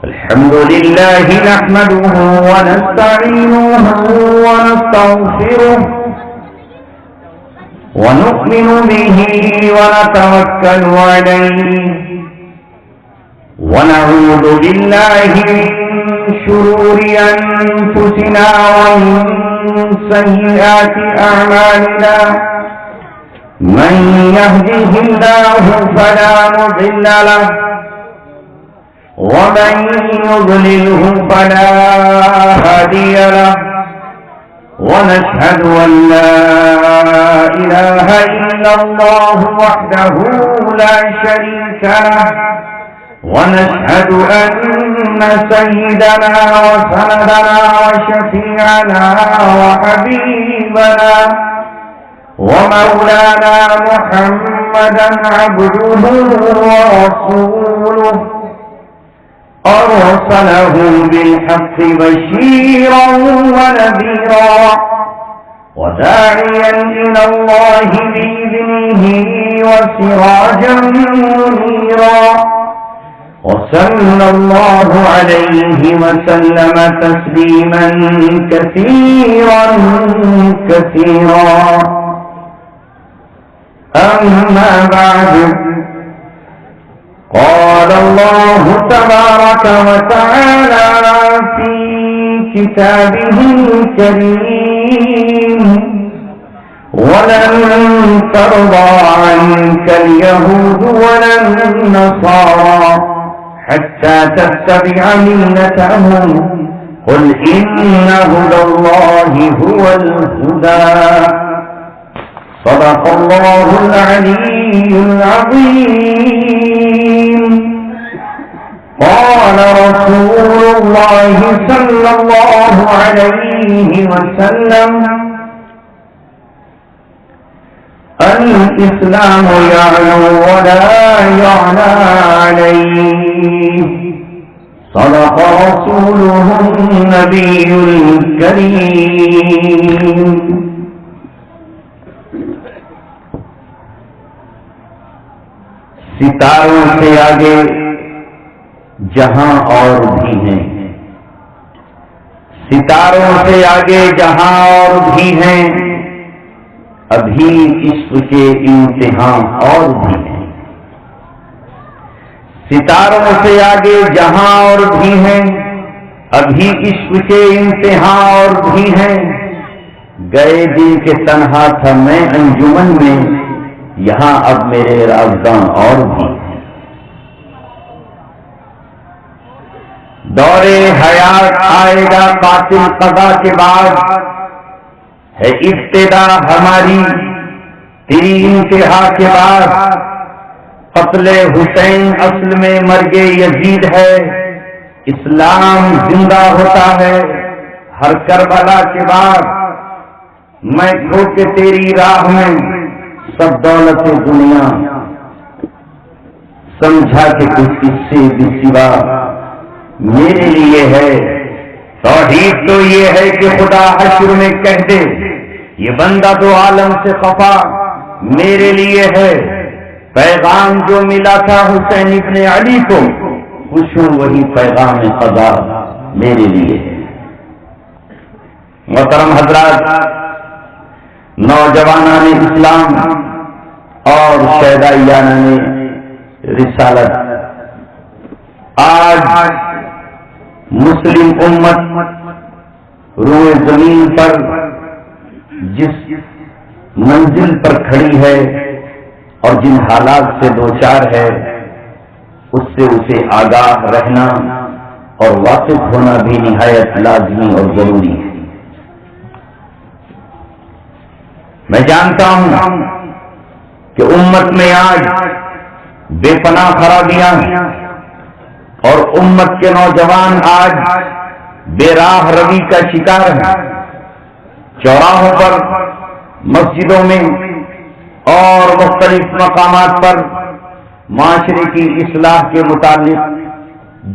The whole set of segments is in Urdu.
الحمد لله نحمده ونستعينه ونستغفره ونؤمن به ونتوكل عليه ونعوذ بالله من شرور أنفسنا ومن سيئات أعمالنا من يهده الله فلا مضل له ومن يضلله فلا هادي له ونشهد أن لا إله إلا الله وحده لا شريك له ونشهد أن سيدنا وسندنا وشفيعنا وحبيبنا ومولانا محمدا عبده ورسوله أرسله بالحق بشيرا ونذيرا وداعيا إلى الله بإذنه وسراجا منيرا وصلى الله عليه وسلم تسليما كثيرا كثيرا أما بعد قال الله تبارك وتعالى في كتابه الكريم ولن ترضى عنك اليهود ولا النصارى حتى تتبع ملتهم قل إن هدى الله هو الهدى صدق الله العلي العظيم قال رسول الله صلى الله عليه وسلم الإسلام يعلو ولا يعلى عليه صدق رسوله النبي الكريم ستاروں سے آگے جہاں اور بھی ہیں، ستاروں سے آگے جہاں اور بھی ہیں، ابھی عشق کے امتحان اور بھی ہیں، ستاروں سے آگے جہاں اور بھی ہیں، ابھی عشق کے امتحان اور بھی ہیں، گئے دن کے تنہا تھا میں انجمن میں، یہاں اب میرے رازداں اور بھی ہیں۔ دور حیات آئے گا قاتل قضا کے بعد، ہے ابتدا ہماری تیری انتہا کے بعد، قتل حسین اصل میں مرگ یزید ہے، اسلام زندہ ہوتا ہے ہر کربلا کے بعد، میں کھو کے تیری راہ میں سب دولت دنیا، سمجھا کہ کچھ اس سے بھی سوا میرے لیے ہے۔ توحید تو یہ ہے کہ خدا حشر میں کہہ دے یہ بندہ تو عالم سے خفا میرے لیے ہے، پیغام جو ملا تھا حسین ابن علی کو خوش ہوں وہی پیغام قضا میرے لیے ہے۔ محترم حضرات، نوجوانان اسلام اور شہدائیان رسالت، آج مسلم امت روئے زمین پر جس منزل پر کھڑی ہے اور جن حالات سے دوچار ہے اس سے اسے آگاہ رہنا اور واقف ہونا بھی نہایت لازمی اور ضروری ہے۔ میں جانتا ہوں کہ امت میں آج بے پناہ خرابیاں ہیں اور امت کے نوجوان آج بے راہ روی کا شکار ہیں۔ چوراہوں پر، مسجدوں میں اور مختلف مقامات پر معاشرے کی اصلاح کے متعلق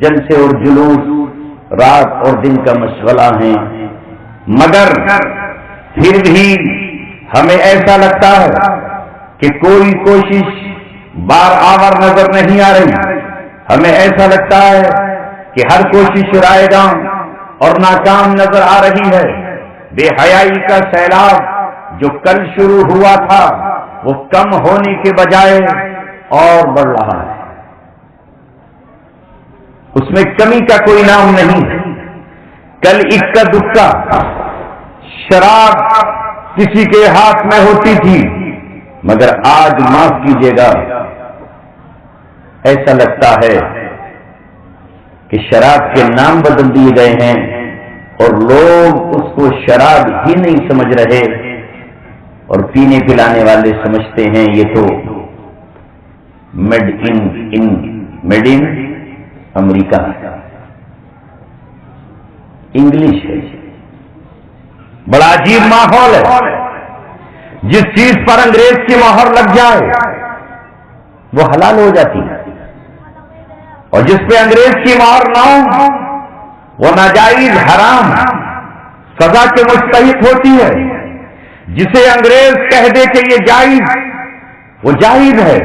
جلسے اور جلوس رات اور دن کا مشغلہ ہیں، مگر پھر بھی ہمیں ایسا لگتا ہے کہ کوئی کوشش بار آور نظر نہیں آ رہی۔ ہمیں ایسا لگتا ہے کہ ہر کوشش رائے گاں اور ناکام نظر آ رہی ہے. بے حیائی کا سیلاب جو کل شروع ہوا تھا وہ کم ہونے کے بجائے اور بڑھ رہا ہے. اس میں کمی کا کوئی نام نہیں. کل اکا دکا شراب کسی کے ہاتھ میں ہوتی تھی، مگر آج معاف کیجیے گا ایسا لگتا ہے کہ شراب کے نام بدل دیے گئے ہیں اور لوگ اس کو شراب ہی نہیں سمجھ رہے اور پینے پلانے والے سمجھتے ہیں یہ تو میڈ ان امریکہ انگلش ہے. بڑا عجیب ماحول ہے. جس چیز پر انگریز کی مہر لگ جائے وہ حلال ہو جاتی ہے، اور جس پہ انگریز کی مہر نہ ہو وہ ناجائز حرام سزا کے مستحق ہوتی ہے. جسے انگریز کہہ دے کہ یہ جائز، وہ جائز ہے،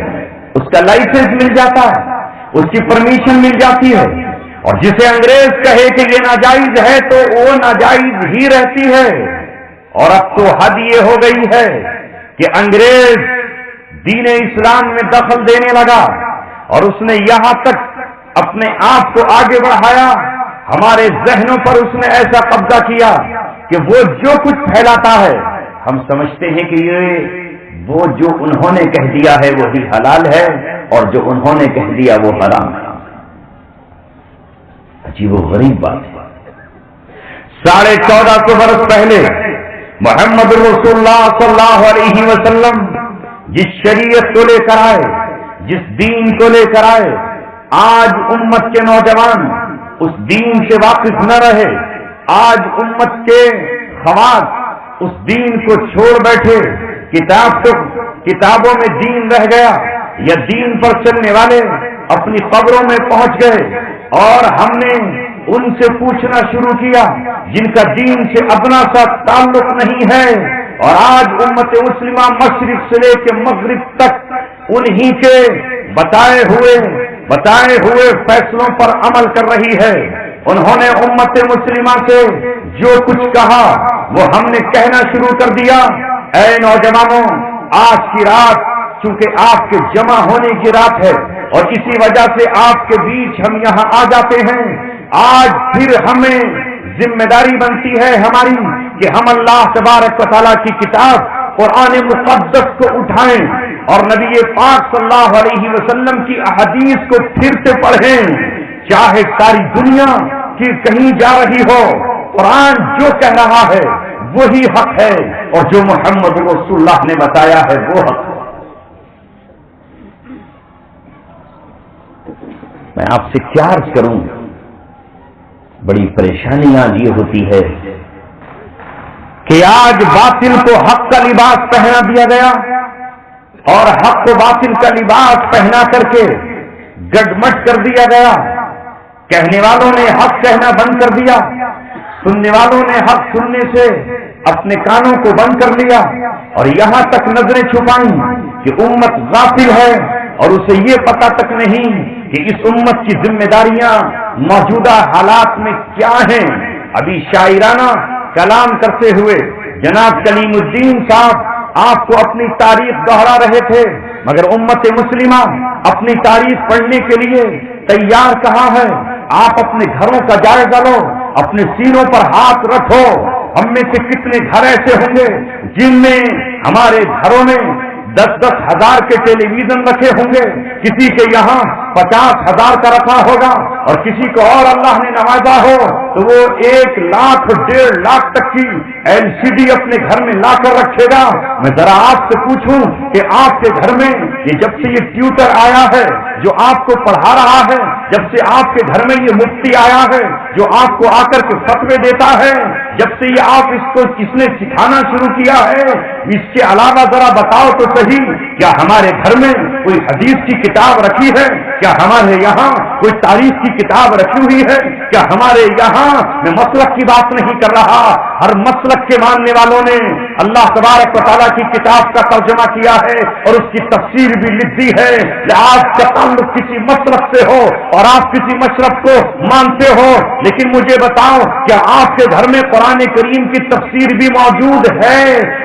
اس کا لائسنس مل جاتا ہے، اس کی پرمیشن مل جاتی ہے. اور جسے انگریز کہے کہ یہ ناجائز ہے تو وہ ناجائز ہی رہتی ہے. اور اب تو حد یہ ہو گئی ہے کہ انگریز دین اسلام میں دخل دینے لگا اور اس نے یہاں تک اپنے آپ کو آگے بڑھایا، ہمارے ذہنوں پر اس نے ایسا قبضہ کیا کہ وہ جو کچھ پھیلاتا ہے ہم سمجھتے ہیں کہ یہ وہ جو انہوں نے کہہ دیا ہے وہی حلال ہے اور جو انہوں نے کہہ دیا وہ حرام ہے. عجیب و غریب بات ہے. 1450 برس پہلے محمد رسول اللہ صلی اللہ علیہ وسلم جس شریعت کو لے کر آئے، جس دین کو لے کر آئے، آج امت کے نوجوان اس دین سے واقف نہ رہے. آج امت کے خواص اس دین کو چھوڑ بیٹھے. کتابوں میں دین رہ گیا یا دین پر چلنے والے اپنی قبروں میں پہنچ گئے اور ہم نے ان سے پوچھنا شروع کیا جن کا دین سے اپنا سا تعلق نہیں ہے. اور آج امت مسلمہ مشرق سے لے کے مغرب تک انہی کے بتائے ہوئے فیصلوں پر عمل کر رہی ہے. انہوں نے امت مسلمہ سے جو کچھ کہا وہ ہم نے کہنا شروع کر دیا. اے نوجوانوں، آج کی رات چونکہ آپ کے جمع ہونے کی رات ہے اور اسی وجہ سے آپ کے بیچ ہم یہاں آ جاتے ہیں. آج پھر ہمیں ذمہ داری بنتی ہے ہماری کہ ہم اللہ تبارک و تعالیٰ کی کتاب قرآن مقدس کو اٹھائیں اور نبی پاک صلی اللہ علیہ وسلم کی احادیث کو پھر سے پڑھیں. چاہے ساری دنیا کی کہیں جا رہی ہو، قرآن جو کہہ رہا ہے وہی حق ہے اور جو محمد رسول اللہ نے بتایا ہے وہ حق ہے. میں آپ سے کیا عرض کروں، بڑی پریشانی آج یہ ہوتی ہے کہ آج باطل کو حق کا لباس پہنا دیا گیا اور حق کو باطل کا لباس پہنا کر کے گڈمٹ کر دیا گیا. کہنے والوں نے حق کہنا بند کر دیا، سننے والوں نے حق سننے سے اپنے کانوں کو بند کر لیا اور یہاں تک نظریں چھپائیں کہ امت غافل ہے اور اسے یہ پتہ تک نہیں کہ اس امت کی ذمہ داریاں موجودہ حالات میں کیا ہیں. ابھی شاعرانہ کلام کرتے ہوئے جناب کلیم الدین صاحب آپ کو اپنی تاریخ دہرا رہے تھے، مگر امت مسلمہ اپنی تاریخ پڑھنے کے لیے تیار کہاں ہے. آپ اپنے گھروں کا جائزہ لو، اپنے سینوں پر ہاتھ رکھو. ہم میں سے کتنے گھر ایسے ہوں گے جن میں ہمارے گھروں میں 10-10 ہزار کے ٹیلی ویژن رکھے ہوں گے، کسی کے یہاں 50,000 کا رکھا ہوگا اور کسی کو اور اللہ نے نوازا ہو تو وہ 1 لاکھ 1.5 لاکھ تک کی LCD اپنے گھر میں لا کر رکھے گا. میں ذرا آپ سے پوچھوں کہ آپ کے گھر میں یہ جب سے یہ ٹیوٹر آیا ہے جو آپ کو پڑھا رہا ہے، جب سے آپ کے گھر میں یہ مفتی آیا ہے جو آپ کو آ کر کے فتوے دیتا ہے، جب سے یہ آپ اس نے سکھانا شروع کیا ہے، اس کے علاوہ ذرا بتاؤ تو صحیح، کیا ہمارے گھر میں کوئی حدیث کی کتاب رکھی ہے؟ کیا ہمارے یہاں کوئی تاریخ کی کتاب رکھی ہوئی ہے؟ کیا ہمارے یہاں میں مسلک کی بات نہیں کر رہا، ہر مسلک کے ماننے والوں نے اللہ تبارک و تعالیٰ کی کتاب کا ترجمہ کیا ہے اور اس کی تفسیر بھی لکھ دی ہے۔ آپ کا تعلق کسی مسلک سے ہو اور آپ کسی مشرب کو مانتے ہو، لیکن مجھے بتاؤ کیا آپ کے گھر میں قرآن کریم کی تفسیر بھی موجود ہے؟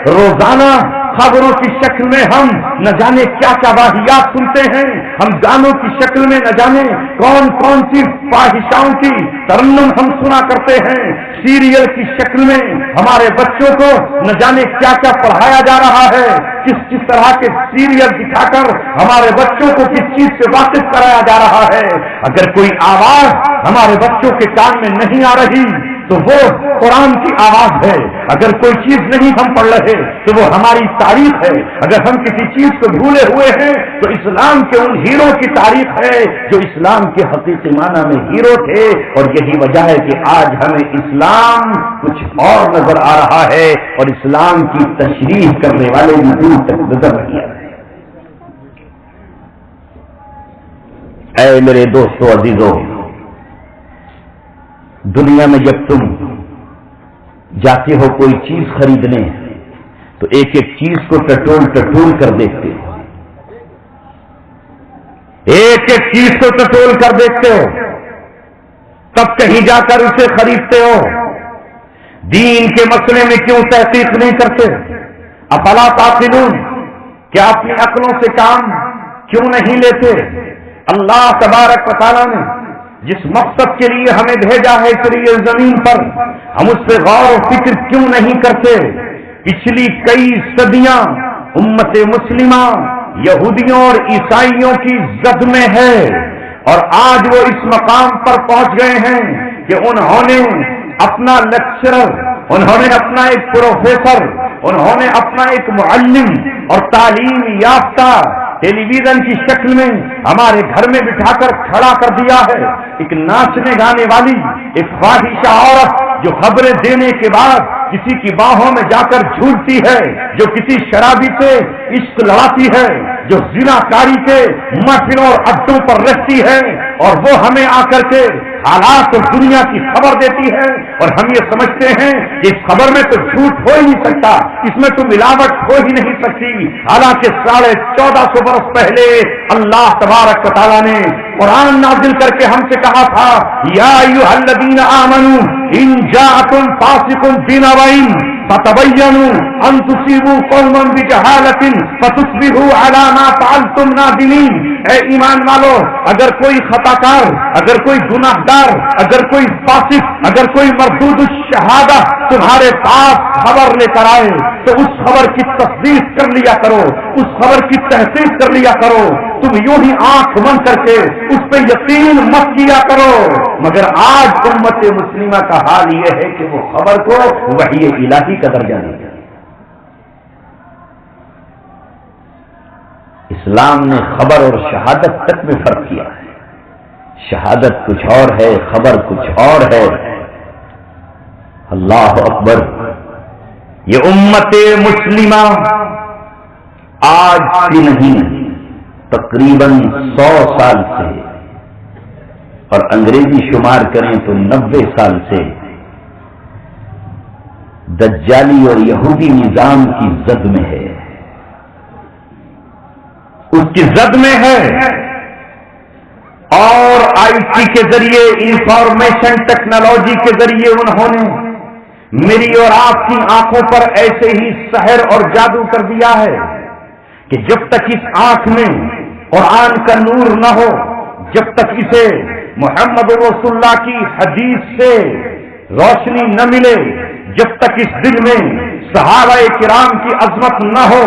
روزانہ خبروں کی شکل میں ہم نہ جانے کیا کیا واقعات سنتے ہیں، ہم گانوں کی شکل میں نہ جانے کون کون سی فاحشاؤں کی ترنم ہم سنا کرتے ہیں، سیریل کی شکل میں ہمارے بچوں کو نہ جانے کیا کیا پڑھایا جا رہا ہے، کس طرح کے سیریل دکھا کر ہمارے بچوں کو کس چیز سے واقف کرایا جا رہا ہے۔ اگر کوئی آواز ہمارے بچوں کے کان میں نہیں آ رہی تو وہ قرآن کی آواز ہے، اگر کوئی چیز نہیں ہم پڑھ رہے تو وہ ہماری تاریخ ہے، اگر ہم کسی چیز کو بھولے ہوئے ہیں تو اسلام کے ان ہیرو کی تاریخ ہے جو اسلام کے حقیقی معنی میں ہیرو تھے۔ اور یہی وجہ ہے کہ آج ہمیں اسلام کچھ اور نظر آ رہا ہے اور اسلام کی تشریح کرنے والے بھی دور تک نظر نہیں آ رہے۔ اے میرے دوستو عزیزو، دنیا میں جب تم جاتے ہو کوئی چیز خریدنے تو ایک ایک چیز کو ٹٹول کر دیکھتے ہو، ایک ایک چیز کو ٹٹول کر دیکھتے ہو، تب کہیں جا کر اسے خریدتے ہو۔ دین کے مسئلے میں کیوں تحقیق نہیں کرتے؟ افلا تعقلون، کیا اپنی عقلوں سے کام کیوں نہیں لیتے؟ اللہ تبارک و تعالیٰ نے جس مقصد کے لیے ہمیں بھیجا ہے اس زمین پر، ہم اس پہ غور و فکر کیوں نہیں کرتے؟ پچھلی کئی صدیاں امت مسلمہ یہودیوں اور عیسائیوں کی زد میں ہے، اور آج وہ اس مقام پر پہنچ گئے ہیں کہ انہوں نے اپنا لیکچرر، انہوں نے اپنا ایک پروفیسر، انہوں نے اپنا ایک معلم اور تعلیم یافتہ ٹیلی ویژن کی شکل میں ہمارے گھر میں بٹھا کر کھڑا کر دیا ہے، ایک ناچنے گانے والی ایک فاحشہ عورت جو خبریں دینے کے بعد کسی کی باہوں میں جا کر جھولتی ہے، جو کسی شرابی سے عشق لڑاتی ہے، جو زنا کاری کے محفلوں اور اڈوں پر رہتی ہے، اور وہ ہمیں آ کر کے حالات اور دنیا کی خبر دیتی ہے، اور ہم یہ سمجھتے ہیں کہ اس خبر میں تو جھوٹ ہو ہی نہیں سکتا، اس میں تو ملاوٹ ہو ہی نہیں سکتی، حالانکہ 1450 برس پہلے اللہ تبارک و تعالیٰ نے قرآن نازل کر کے ہم سے کہا تھا، یا ایھا الذین آمنوا ان جاءکم فاسق بنبأ فتبینوا ان تصیبوا قوما بجہالۃ فتصبحوا علی ما فعلتم نادمین۔ اے ایمان والو، اگر کوئی خطا کار، اگر کوئی گناہ گار، اگر کوئی فاسق، اگر کوئی مردود الشہادہ تمہارے پاس خبر لے کر آئے تو اس خبر کی تصدیق کر لیا کرو، اس خبر کی تحقیق کر لیا کرو، تم یوں ہی آنکھ بند کر کے اس پہ یقین مت کیا کرو۔ مگر آج امت مسلمہ کا حال یہ ہے کہ وہ خبر کو وحی الہی کا درجہ دیا۔ اسلام نے خبر اور شہادت تک میں فرق کیا ہے، شہادت کچھ اور ہے، خبر کچھ اور ہے۔ اللہ اکبر! یہ امت مسلمہ آج سے نہیں، تقریباً 100 سال سے، اور انگریزی شمار کریں تو 90 سال سے دجالی اور یہودی نظام کی زد میں ہے، اس کی زد میں ہے، اور آئی ٹی کے ذریعے، انفارمیشن ٹیکنالوجی کے ذریعے انہوں نے میری اور آپ کی آنکھوں پر ایسے ہی سحر اور جادو کر دیا ہے کہ جب تک اس آنکھ میں قرآن کا نور نہ ہو، جب تک اسے محمد رسول اللہ کی حدیث سے روشنی نہ ملے، جب تک اس دل میں صحابہ کرام کی عظمت نہ ہو،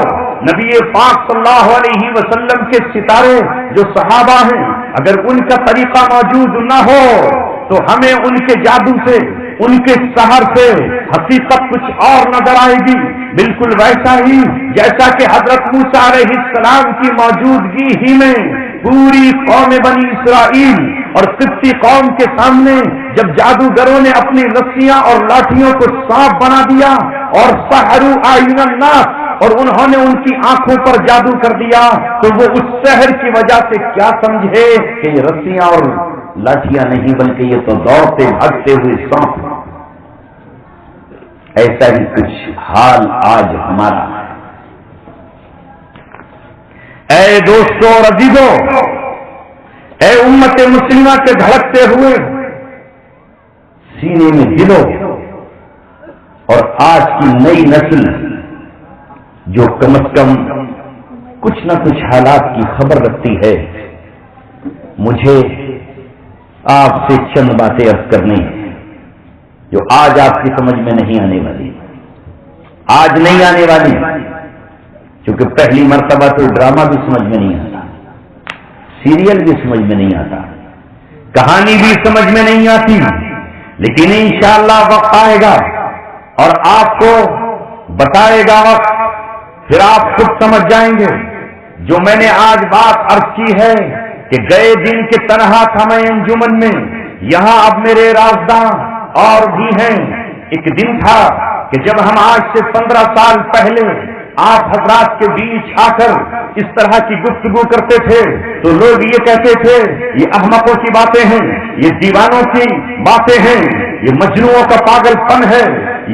نبی پاک صلی اللہ علیہ وسلم کے ستارے جو صحابہ ہیں، اگر ان کا طریقہ موجود نہ ہو تو ہمیں ان کے جادو سے، ان کے سحر سے حقیقت کچھ اور نظر آئے گی، بالکل ویسا ہی جیسا کہ حضرت موسیٰ علیہ السلام کی موجودگی ہی میں پوری قوم بنی اسرائیل اور قبطی قوم کے سامنے جب جادوگروں نے اپنی رسیاں اور لاٹھیوں کو سانپ بنا دیا اور سحروا اعین الناس، اور انہوں نے ان کی آنکھوں پر جادو کر دیا تو وہ اس سحر کی وجہ سے کیا سمجھے کہ یہ رسیاں اور لاٹھیاں نہیں بلکہ یہ تو دوڑتے بھاگتے ہوئے سانپ. ایسا ہی کچھ حال آج ہمارا ہے. اے دوستو اور عزیزو، اے امت مسلمہ کے دھڑکتے ہوئے سینے میں دلو، اور آج کی نئی نسل جو کم از کم کچھ نہ کچھ حالات کی خبر رکھتی ہے، مجھے آپ سے چند باتیں عرض کرنی ہیں جو آج آپ کی سمجھ میں نہیں آنے والی. آج نہیں آنے والی کیونکہ پہلی مرتبہ تو ڈرامہ بھی سمجھ میں نہیں آتا، سیریل بھی سمجھ میں نہیں آتا، کہانی بھی سمجھ میں نہیں آتی، لیکن انشاءاللہ وقت آئے گا اور آپ کو بتائے گا وقت، پھر آپ خود سمجھ جائیں گے. جو میں نے آج بات عرض کی ہے کہ گئے دن کے تنہا تھا میں انجمن میں، یہاں اب میرے رازداں اور بھی ہیں. ایک دن تھا کہ جب ہم آج سے 15 سال پہلے آپ حضرات کے بیچ آ کر اس طرح کی گفتگو کرتے تھے تو لوگ یہ کہتے تھے یہ احمقوں کی باتیں ہیں، یہ دیوانوں کی باتیں ہیں، یہ مجنوؤں کا پاگل پن ہے،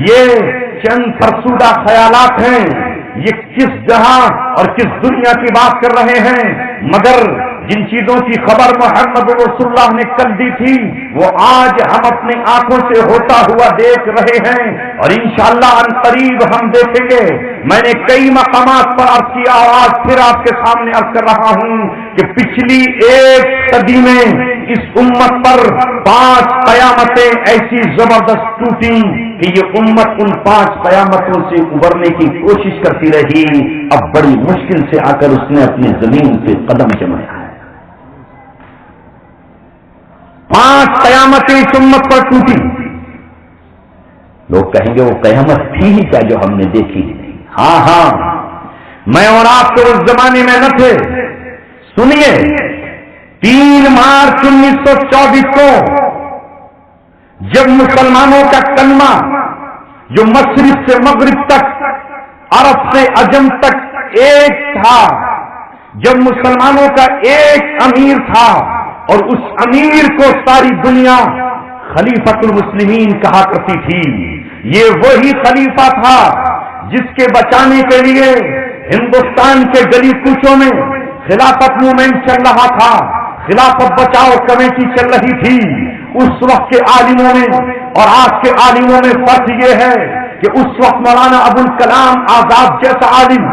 یہ چند فرسودہ خیالات ہیں، یہ کس جہاں اور کس دنیا کی بات کر رہے ہیں. مگر جن چیزوں کی خبر محمد رسول اللہ نے کل دی تھی وہ آج ہم اپنی آنکھوں سے ہوتا ہوا دیکھ رہے ہیں اور انشاءاللہ ان قریب ہم دیکھیں گے. میں نے کئی مقامات پر عرض کیا اور آج پھر آپ کے سامنے عرض کر رہا ہوں کہ پچھلی ایک صدی میں اس امت پر 5 قیامتیں ایسی زبردست ٹوٹی کہ یہ امت ان 5 قیامتوں سے ابھرنے کی کوشش کرتی رہی. اب بڑی مشکل سے آ کر اس نے اپنی زمین پہ قدم جمایا ہے. 5 قیامتیں اس امت پر ٹوٹی. لوگ کہیں گے وہ قیامت تھی ہی کیا جو ہم نے دیکھی؟ ہاں میں اور آپ تو اس زمانے میں نہ تھے. سنیے 3 مارچ 1924 کو جب مسلمانوں کا کلمہ جو مشرق سے مغرب تک عرب سے عجم تک ایک تھا، جب مسلمانوں کا ایک امیر تھا اور اس امیر کو ساری دنیا خلیفۃ المسلمین کہا کرتی تھی، یہ وہی خلیفہ تھا جس کے بچانے کے لیے ہندوستان کے گلی کوچوں میں خلافت موومنٹ چل رہا تھا، خلافت بچاؤ کمیٹی چل رہی تھی. اس وقت کے عالموں میں اور آج کے عالموں میں فرق یہ ہے کہ اس وقت مولانا ابوالکلام آزاد جیسا عالم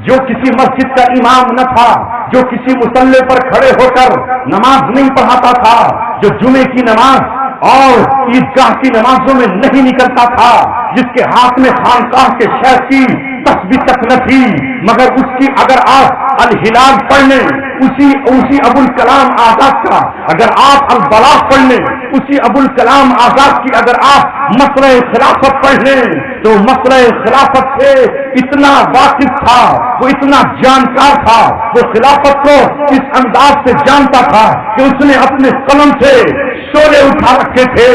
جو کسی مسجد کا امام نہ تھا، جو کسی مصلی پر کھڑے ہو کر نماز نہیں پڑھاتا تھا، جو جمعے کی نماز اور عیدگاہ کی نمازوں میں نہیں نکلتا تھا، جس کے ہاتھ میں خانقاہ کے شیخ کی تسبیح تک نہ تھی، مگر اس کی اگر آپ الہلال پڑھ لیں اسی ابوالکلام آزاد کا، اگر آپ البلاغ پڑھ لیں اسی ابوالکلام آزاد کی، اگر آپ مسئلہ خلافت پڑھ لیں تو مسئلہ خلافت سے اتنا واقف تھا، وہ اتنا جانکار تھا، وہ خلافت کو اس انداز سے جانتا تھا کہ اس نے اپنے قلم سے شعلے اٹھا رکھے تھے.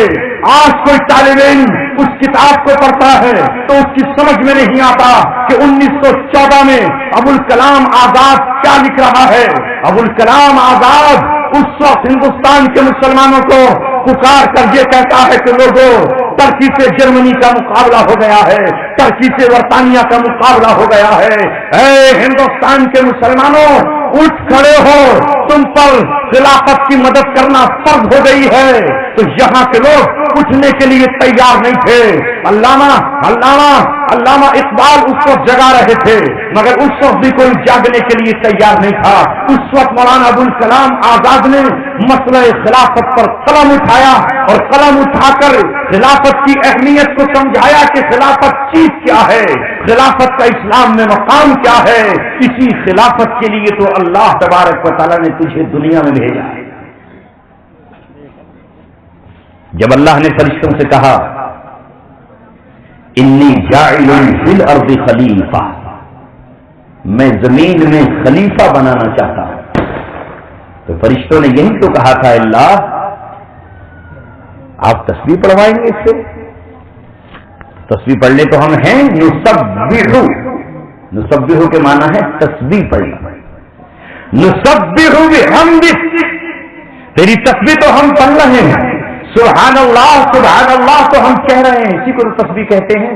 آج کوئی طالب علم اس کتاب کو پڑھتا ہے تو اس کی سمجھ میں نہیں آتا کہ 1914 میں ابوالکلام آزاد کیا لکھ رہا ہے. ابوالکلام آزاد اس وقت ہندوستان کے مسلمانوں کو پکار کر یہ کہتا ہے کہ لوگوں ترکی سے جرمنی کا مقابلہ ہو گیا ہے، ترکی سے برطانیہ کا مقابلہ ہو گیا ہے. اے ہندوستان کے مسلمانوں اٹھ کھڑے ہو، تم پر خلافت کی مدد کرنا فرض ہو گئی ہے. تو یہاں کے لوگ اٹھنے کے لیے تیار نہیں تھے. علامہ اقبال اس وقت جگا رہے تھے مگر اس وقت بھی کوئی جاگنے کے لیے تیار نہیں تھا. اس وقت مولانا ابوالکلام آزاد نے مسئلہ خلافت پر قلم اٹھایا اور قلم اٹھا کر خلافت کی اہمیت کو سمجھایا کہ خلافت چیز کیا ہے، خلافت کا اسلام میں مقام کیا ہے. اسی خلافت کے لیے تو اللہ تبارک و تعالیٰ نے تجھے دنیا میں بھیجا ہے. جب اللہ نے فرشتوں سے کہا انی جاعل فی الارض خلیفہ، میں زمین میں خلیفہ بنانا چاہتا ہوں، تو فرشتوں نے یہی تو کہا تھا اللہ آپ تسبیح پڑھوائیں گے اس سے؟ تسبیح پڑھنے تو ہم ہیں، نسبح کے معنی ہے تسبیح پڑھنا. نسبح بحمدک، تیری تسبیح تو ہم پڑھ رہے ہیں. سبحان اللہ تو ہم کہہ رہے ہیں، اسی کو تسبیح کہتے ہیں.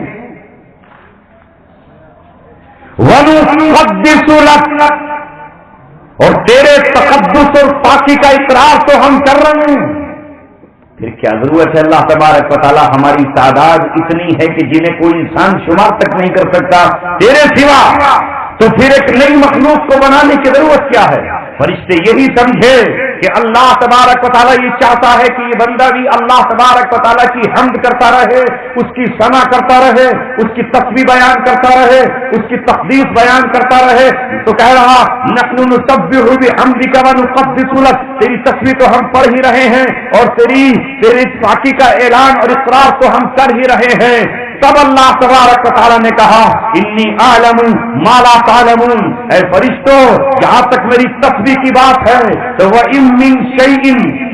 وَنُقَدِّسُ لَكَ، اور تیرے تقدس اور پاکی کا اقرار تو ہم کر رہے ہیں. پھر کیا ضرورت ہے؟ اللہ تبارک و تعالیٰ ہماری تعداد اتنی ہے کہ جنہیں کوئی انسان شمار تک نہیں کر سکتا تیرے سوا، تو پھر ایک نئی مخلوق کو بنانے کی ضرورت کیا ہے؟ فرشتے یہی سمجھے کہ اللہ تبارک و تعالیٰ یہ چاہتا ہے کہ یہ بندہ بھی اللہ تبارک و تعالیٰ کی حمد کرتا رہے، اس کی ثنا کرتا رہے، اس کی تسبیح بیان کرتا رہے، اس کی تقدیس بیان کرتا رہے. تو کہہ رہا نحن نسبح بحمدک ونقدس لک، تیری تسبیح تو ہم پڑھ ہی رہے ہیں اور تیری پاکی کا اعلان اور اقرار تو ہم کر ہی رہے ہیں. تب اللہ تبارک و تعالیٰ نے کہا انی اعلم ما لا تعلمون، اے فرشتوں جہاں تک میری تسبیح کی بات ہے تو وَإِن مِّن شَيْءٍ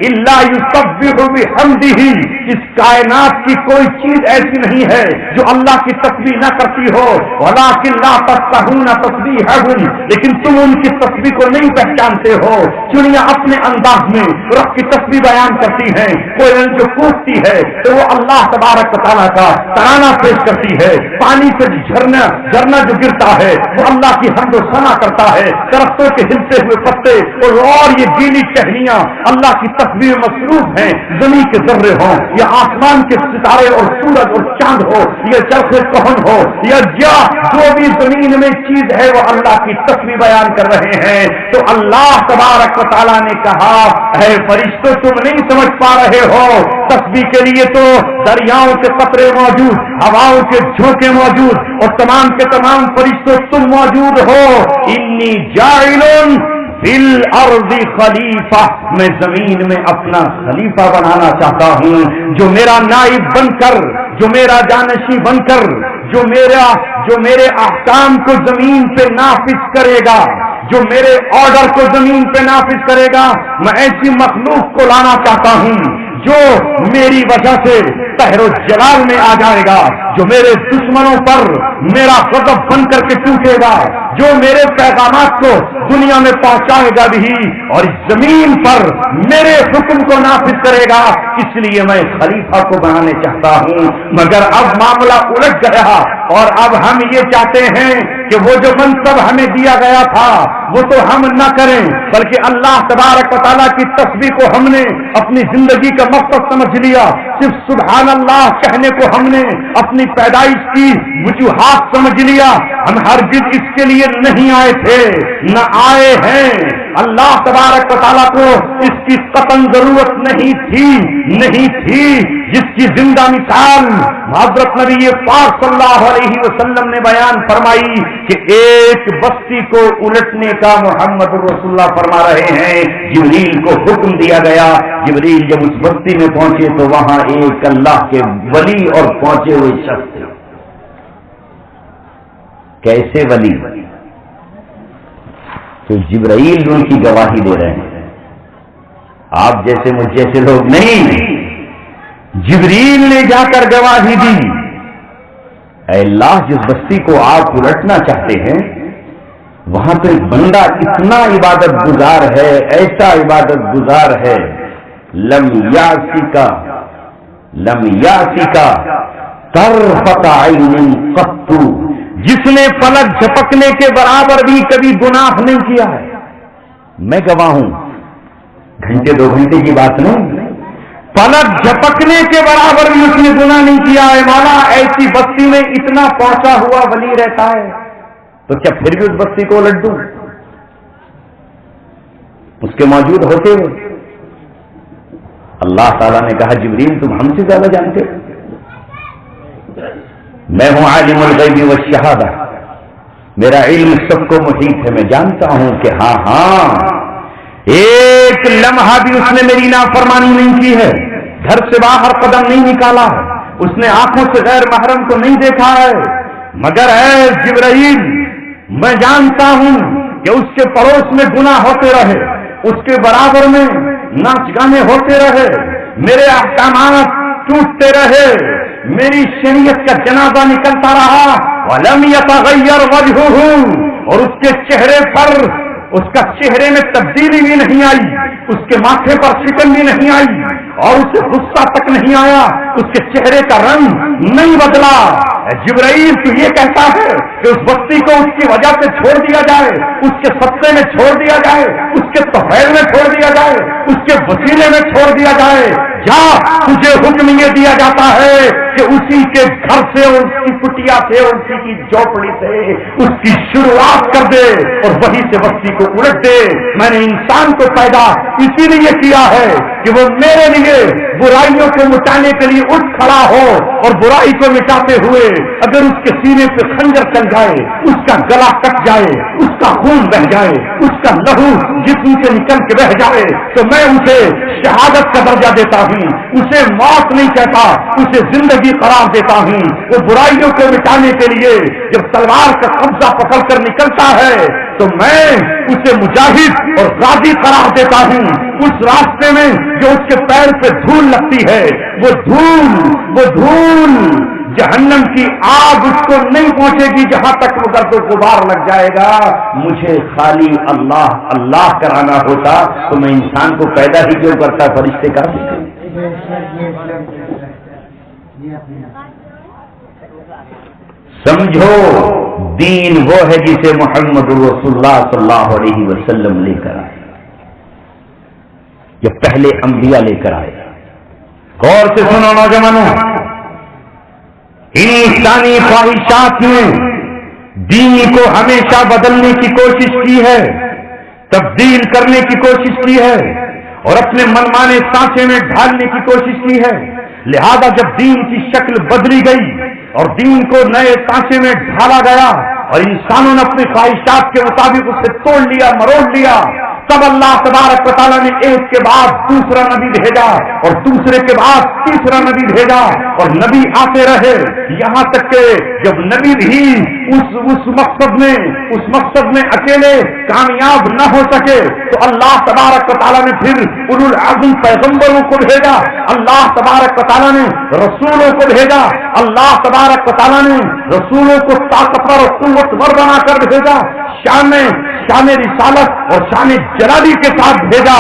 إِلَّا يُسَبِّحُ بِحَمْدِهِ، اس کائنات کی کوئی چیز ایسی نہیں ہے جو اللہ کی تسبیح نہ کرتی ہو. وَلَٰكِن لَّا تَفْقَهُونَ تَسْبِيحَهُمْ، لیکن تم ان کی تسبیح کو نہیں پہچانتے ہو. چڑیاں اپنے انداز میں رب کی تسبیح بیان کرتی ہیں، کوئی جو کوستی ہے تو وہ اللہ تبارک و تعالیٰ کا ترانہ پیش کرتی ہے. پانی سے جھرنا جو گرتا ہے وہ اللہ کی حمد و ثنا کرتا ہے. درختوں کے ہلتے ہوئے پتے اور یہ گیلی ٹہنیاں اللہ کی تسبیح مصروف ہیں. زمین کے ذرے ہوں یا آسمان کے ستارے اور سورج اور چاند ہو یا چرخ کہن ہو یا جو بھی زمین میں چیز ہے وہ اللہ کی تسبیح بیان کر رہے ہیں. تو اللہ تبارک و تعالیٰ نے کہا اے فرشتوں تم نہیں سمجھ پا رہے ہو، تسبیح کے لیے تو دریاؤں کے قطرے موجود، ہواؤں کے جھونکے موجود اور تمام کے تمام فرشتوں تم موجود ہو. انی جاعل فی الارض خلیفہ، میں زمین میں اپنا خلیفہ بنانا چاہتا ہوں جو میرا نائب بن کر، جو میرا جانشین بن کر، جو میرے احکام کو زمین پہ نافذ کرے گا، جو میرے آرڈر کو زمین پہ نافذ کرے گا. میں ایسی مخلوق کو لانا چاہتا ہوں جو میری وجہ سے قہر و جلال میں آ جائے گا، جو میرے دشمنوں پر میرا غضب بن کر کے ٹوٹے گا، جو میرے پیغامات کو دنیا میں پہنچائے گا بھی اور زمین پر میرے حکم کو نافذ کرے گا. اس لیے میں خلیفہ کو بنانے چاہتا ہوں. مگر اب معاملہ الٹ گیا اور اب ہم یہ چاہتے ہیں کہ وہ جو منصب ہمیں دیا گیا تھا وہ تو ہم نہ کریں، بلکہ اللہ تبارک و تعالیٰ کی تسبیح کو ہم نے اپنی زندگی کا مقصد سمجھ لیا. صرف سبحان اللہ کہنے کو ہم نے اپنی پیدائش کی وجوہات سمجھ لیا. ہم ہرگز اس کے لیے نہیں آئے تھے، نہ آئے ہیں. اللہ تبارک و تعالیٰ کو اس کی قطعاً ضرورت نہیں تھی. جس کی زندہ مثال حضرت نبی پاک صلی اللہ علیہ وسلم نے بیان فرمائی کہ ایک بستی کو الٹنے کا محمد رسول اللہ فرما رہے ہیں. جبریل کو حکم دیا گیا، جبریل جب اس بستی میں پہنچے تو وہاں ایک اللہ کے ولی اور پہنچے ہوئے شخص تھے. کیسے ولی؟ تو جبرائیل ان کی گواہی دے رہے ہیں. آپ جیسے مجھ جیسے لوگ نہیں، جبریل نے جا کر گواہی دی. اے اللہ، جس بستی کو آپ الٹنا چاہتے ہیں وہاں تو ایک بندہ اتنا عبادت گزار ہے، ایسا عبادت گزار ہے، لم یاسی کا طرفۃ عین قط، جس نے پلک جھپکنے کے برابر بھی کبھی گناہ نہیں کیا ہے. میں گواہ ہوں، گھنٹے 2 گھنٹے کی بات نہیں، پلک جھپکنے کے برابر بھی اس نے گناہ نہیں کیا ہے. مولا ایسی بستی میں اتنا پہنچا ہوا ولی رہتا ہے تو کیا پھر بھی اس بستی کو الٹ دوں اس کے موجود ہوتے ہوئے؟ اللہ تعالیٰ نے کہا جبریل تم ہم سے زیادہ جانتے ہو، میں ہوں عالم الغیب والشہادہ، میرا علم سب کو محیط ہے. میں جانتا ہوں کہ ہاں ایک لمحہ بھی اس نے میری نافرمانی نہیں کی ہے، گھر سے باہر قدم نہیں نکالا ہے، اس نے آنکھوں سے غیر محرم کو نہیں دیکھا ہے. مگر اے جبرائیل، میں جانتا ہوں کہ اس کے پڑوس میں گناہ ہوتے رہے، اس کے برابر میں ناچ گانے ہوتے رہے، میرے احکامات ٹوٹتے رہے، میری شریعت کا جنازہ نکلتا رہا، وَلَمْ يَتَغَيَّرْ وَجْهُهُ، اور اس کے چہرے پر، اس کا چہرے میں تبدیلی بھی نہیں آئی، اس کے ماتھے پر شکن بھی نہیں آئی، اور اسے غصہ تک نہیں آیا، اس کے چہرے کا رنگ نہیں بدلا۔ جبرائیل تو یہ کہتا ہے کہ اس بستی کو اس کی وجہ سے چھوڑ دیا جائے، اس کے صدقے میں چھوڑ دیا جائے، اس کے طفیل میں چھوڑ دیا جائے، اس کے وسیلے میں چھوڑ دیا جائے۔ جا، تجھے حکم یہ دیا جاتا ہے کہ اسی کے گھر سے اور اس کی کٹیا سے اور اسی کی جھوپڑی سے اس کی شروعات کر دے اور وہی سے بستی کو الٹ دے۔ میں نے انسان کو پیدا اسی لیے کیا ہے کہ وہ میرے لیے برائیوں کو مٹانے کے لیے اٹھ کھڑا ہو، اور برائی کو مٹاتے ہوئے اگر اس کے سینے پہ خنجر چل جائے، اس کا گلا کٹ جائے، اس کا خون بہ جائے، اس کا لہو جسم سے نکل کے بہ جائے، تو میں اسے شہادت کا درجہ دیتا ہوں، اسے موت نہیں کہتا، اسے زندگی قرار دیتا ہوں۔ وہ برائیوں کو مٹانے کے لیے جب تلوار کا قبضہ پکڑ کر نکلتا ہے تو میں اسے مجاہد اور غازی قرار دیتا ہوں۔ اس راستے میں جو اس کے پیر پہ دھول لگتی ہے، وہ دھول جہنم کی آگ اس کو نہیں پہنچے گی جہاں تک وہ گرد و غبار لگ جائے گا۔ مجھے خالی اللہ اللہ کرانا ہوتا تو میں انسان کو پیدا ہی کیوں کرتا، فرشتے کا؟ سمجھو، دین وہ ہے جسے محمد رسول اللہ صلی اللہ علیہ وسلم لے کر آئے، یہ پہلے انبیاء لے کر آئے۔ غور سے سنو نوجوانوں، انسانی خواہشات نے دین کو ہمیشہ بدلنے کی کوشش کی ہے، تبدیل کرنے کی کوشش کی ہے، اور اپنے منمانے سانچے میں ڈھالنے کی کوشش کی ہے۔ لہذا جب دین کی شکل بدلی گئی اور دین کو نئے سانچے میں ڈھالا گیا اور انسانوں نے اپنی خواہشات کے مطابق اسے توڑ لیا، مروڑ لیا، تب اللہ تبارک و تعالیٰ نے ایک کے بعد دوسرا نبی بھیجا اور دوسرے کے بعد تیسرا نبی بھیجا، اور نبی آتے رہے یہاں تک کہ جب نبی بھی اس مقصد میں اکیلے کامیاب نہ ہو سکے تو اللہ تبارک و تعالیٰ نے پھر اولو العزم پیغمبروں کو بھیجا، اللہ تبارک و تعالیٰ نے رسولوں کو بھیجا، اللہ تبارک و تعالیٰ نے رسولوں کو طاقتور اور قوتور بنا کر بھیجا، شان رسالت اور شان جلالی کے ساتھ بھیجا۔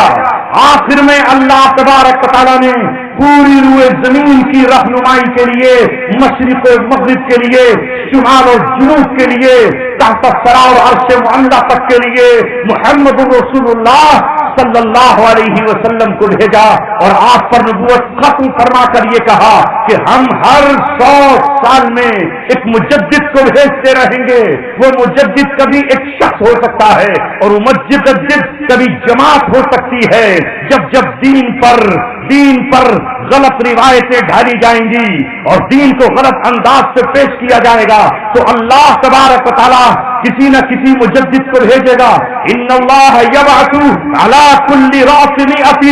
آخر میں اللہ تبارک و تعالیٰ نے پوری روئے زمین کی رہنمائی کے لیے، مشرق و مغرب کے لیے، شمال اور جنوب کے لیے، تحت الثری اور عرش معلیٰ تک کے لیے محمد رسول اللہ صلی اللہ علیہ وسلم کو بھیجا، اور آپ پر نبوت ختم فرما کر یہ کہا کہ ہم ہر 100 سال میں ایک مجدد کو بھیجتے رہیں گے۔ وہ مجدد کبھی ایک شخص ہو سکتا ہے اور وہ مجدد کبھی جماعت ہو سکتی ہے۔ جب دین پر غلط روایتیں ڈھالی جائیں گی اور دین کو غلط انداز سے پیش کیا جائے گا تو اللہ تبارک و تعالیٰ کسی نہ کسی مجدد کو بھیجے گا۔ ان اللہ یبعث علی کل رأس مئۃ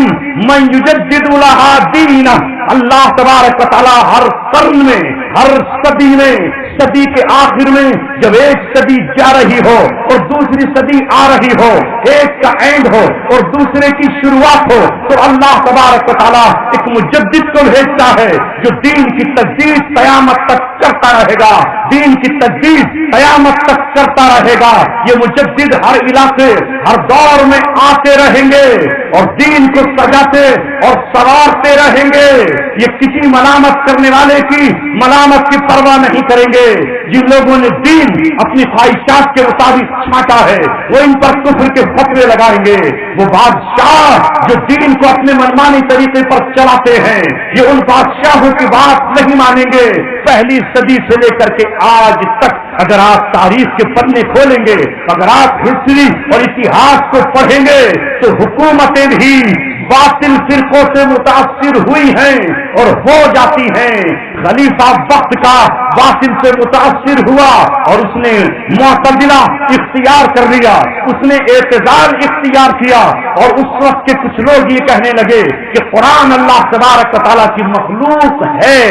من یجدد لها دینہ، اللہ تبارک و تعالیٰ ہر قرن میں، ہر صدی میں، صدی کے آخر میں جب ایک صدی جا رہی ہو اور دوسری صدی آ رہی ہو، ایک کا اینڈ ہو اور دوسرے کی شروعات ہو، تو اللہ تبارک و تعالیٰ ایک مجدد کو بھیجتا ہے جو دین کی تجدید قیامت تک کرتا رہے گا، دین کی تجدید قیامت تک کرتا رہے گا۔ یہ مجدد ہر علاقے، ہر دور میں آتے رہیں گے اور دین کو سجاتے اور سوارتے رہیں گے۔ یہ کسی ملامت کرنے والے کی ملامت کی پرواہ نہیں کریں گے۔ جن لوگوں نے دین اپنی خواہشات کے مطابق چھانٹا ہے وہ ان پر کفر کے فتوے لگائیں گے۔ وہ بادشاہ جو دین کو اپنے منمانی طریقے پر چلاتے ہیں یہ ان بادشاہوں کی بات نہیں مانیں گے۔ پہلی صدی سے لے کر کے آج تک اگر آپ تاریخ کے پنے کھولیں گے، اگر آپ ہسٹری اور اتہاس کو پڑھیں گے تو حکومتیں بھی باطل فرقوں سے متاثر ہوئی ہیں اور ہو جاتی ہیں۔ خلیفہ وقت کا باطل سے متاثر ہوا اور اس نے معتزلہ اختیار کر لیا، اس نے اعتزال اختیار کیا، اور اس وقت کے کچھ لوگ یہ کہنے لگے کہ قرآن اللہ تبارک و تعالیٰ کی مخلوق ہے،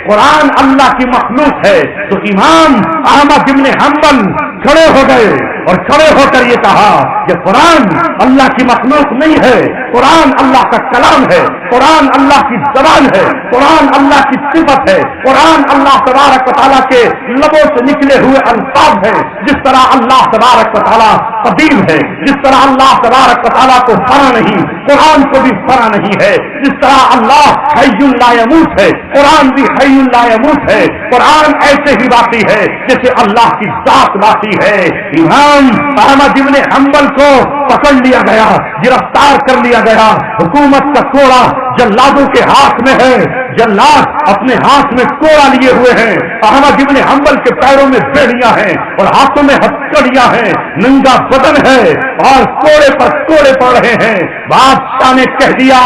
قرآن اللہ کی مخلوق ہے۔ تو امام احمد بن حنبل کھڑے ہو گئے اور کھڑے ہو کر یہ کہا کہ قرآن اللہ کی مخلوق نہیں ہے، قرآن اللہ کا کلام ہے، قرآن اللہ کی زبان ہے، قرآن اللہ کی صفت ہے، قرآن اللہ تبارک و تعالیٰ کے لبوں سے نکلے ہوئے الفاظ ہیں۔ جس طرح اللہ تبارک و تعالیٰ قدیم ہے، جس طرح اللہ تبارک و تعالیٰ کو فنا نہیں، قرآن کو بھی فنا نہیں ہے۔ جس طرح اللہ حی لا یموت ہے، قرآن بھی حی لا یموت ہے۔ قرآن ایسے ہی باقی ہے جیسے اللہ کی ذات باقی ہے۔ امام احمد ابن حنبل کو پکڑ لیا گیا، گرفتار کر لیا گیا، حکومت کا کوڑا جلادوں کے ہاتھ میں ہے، جلاد اپنے ہاتھ میں کوڑا لیے ہوئے ہیں، احمد ابن حنبل کے پیروں میں بیڑیاں ہیں اور ہاتھوں میں ہتھکڑیاں ہیں، ننگا بدن ہے اور کوڑے پر کوڑے پڑ رہے ہیں۔ بادشاہ نے کہہ دیا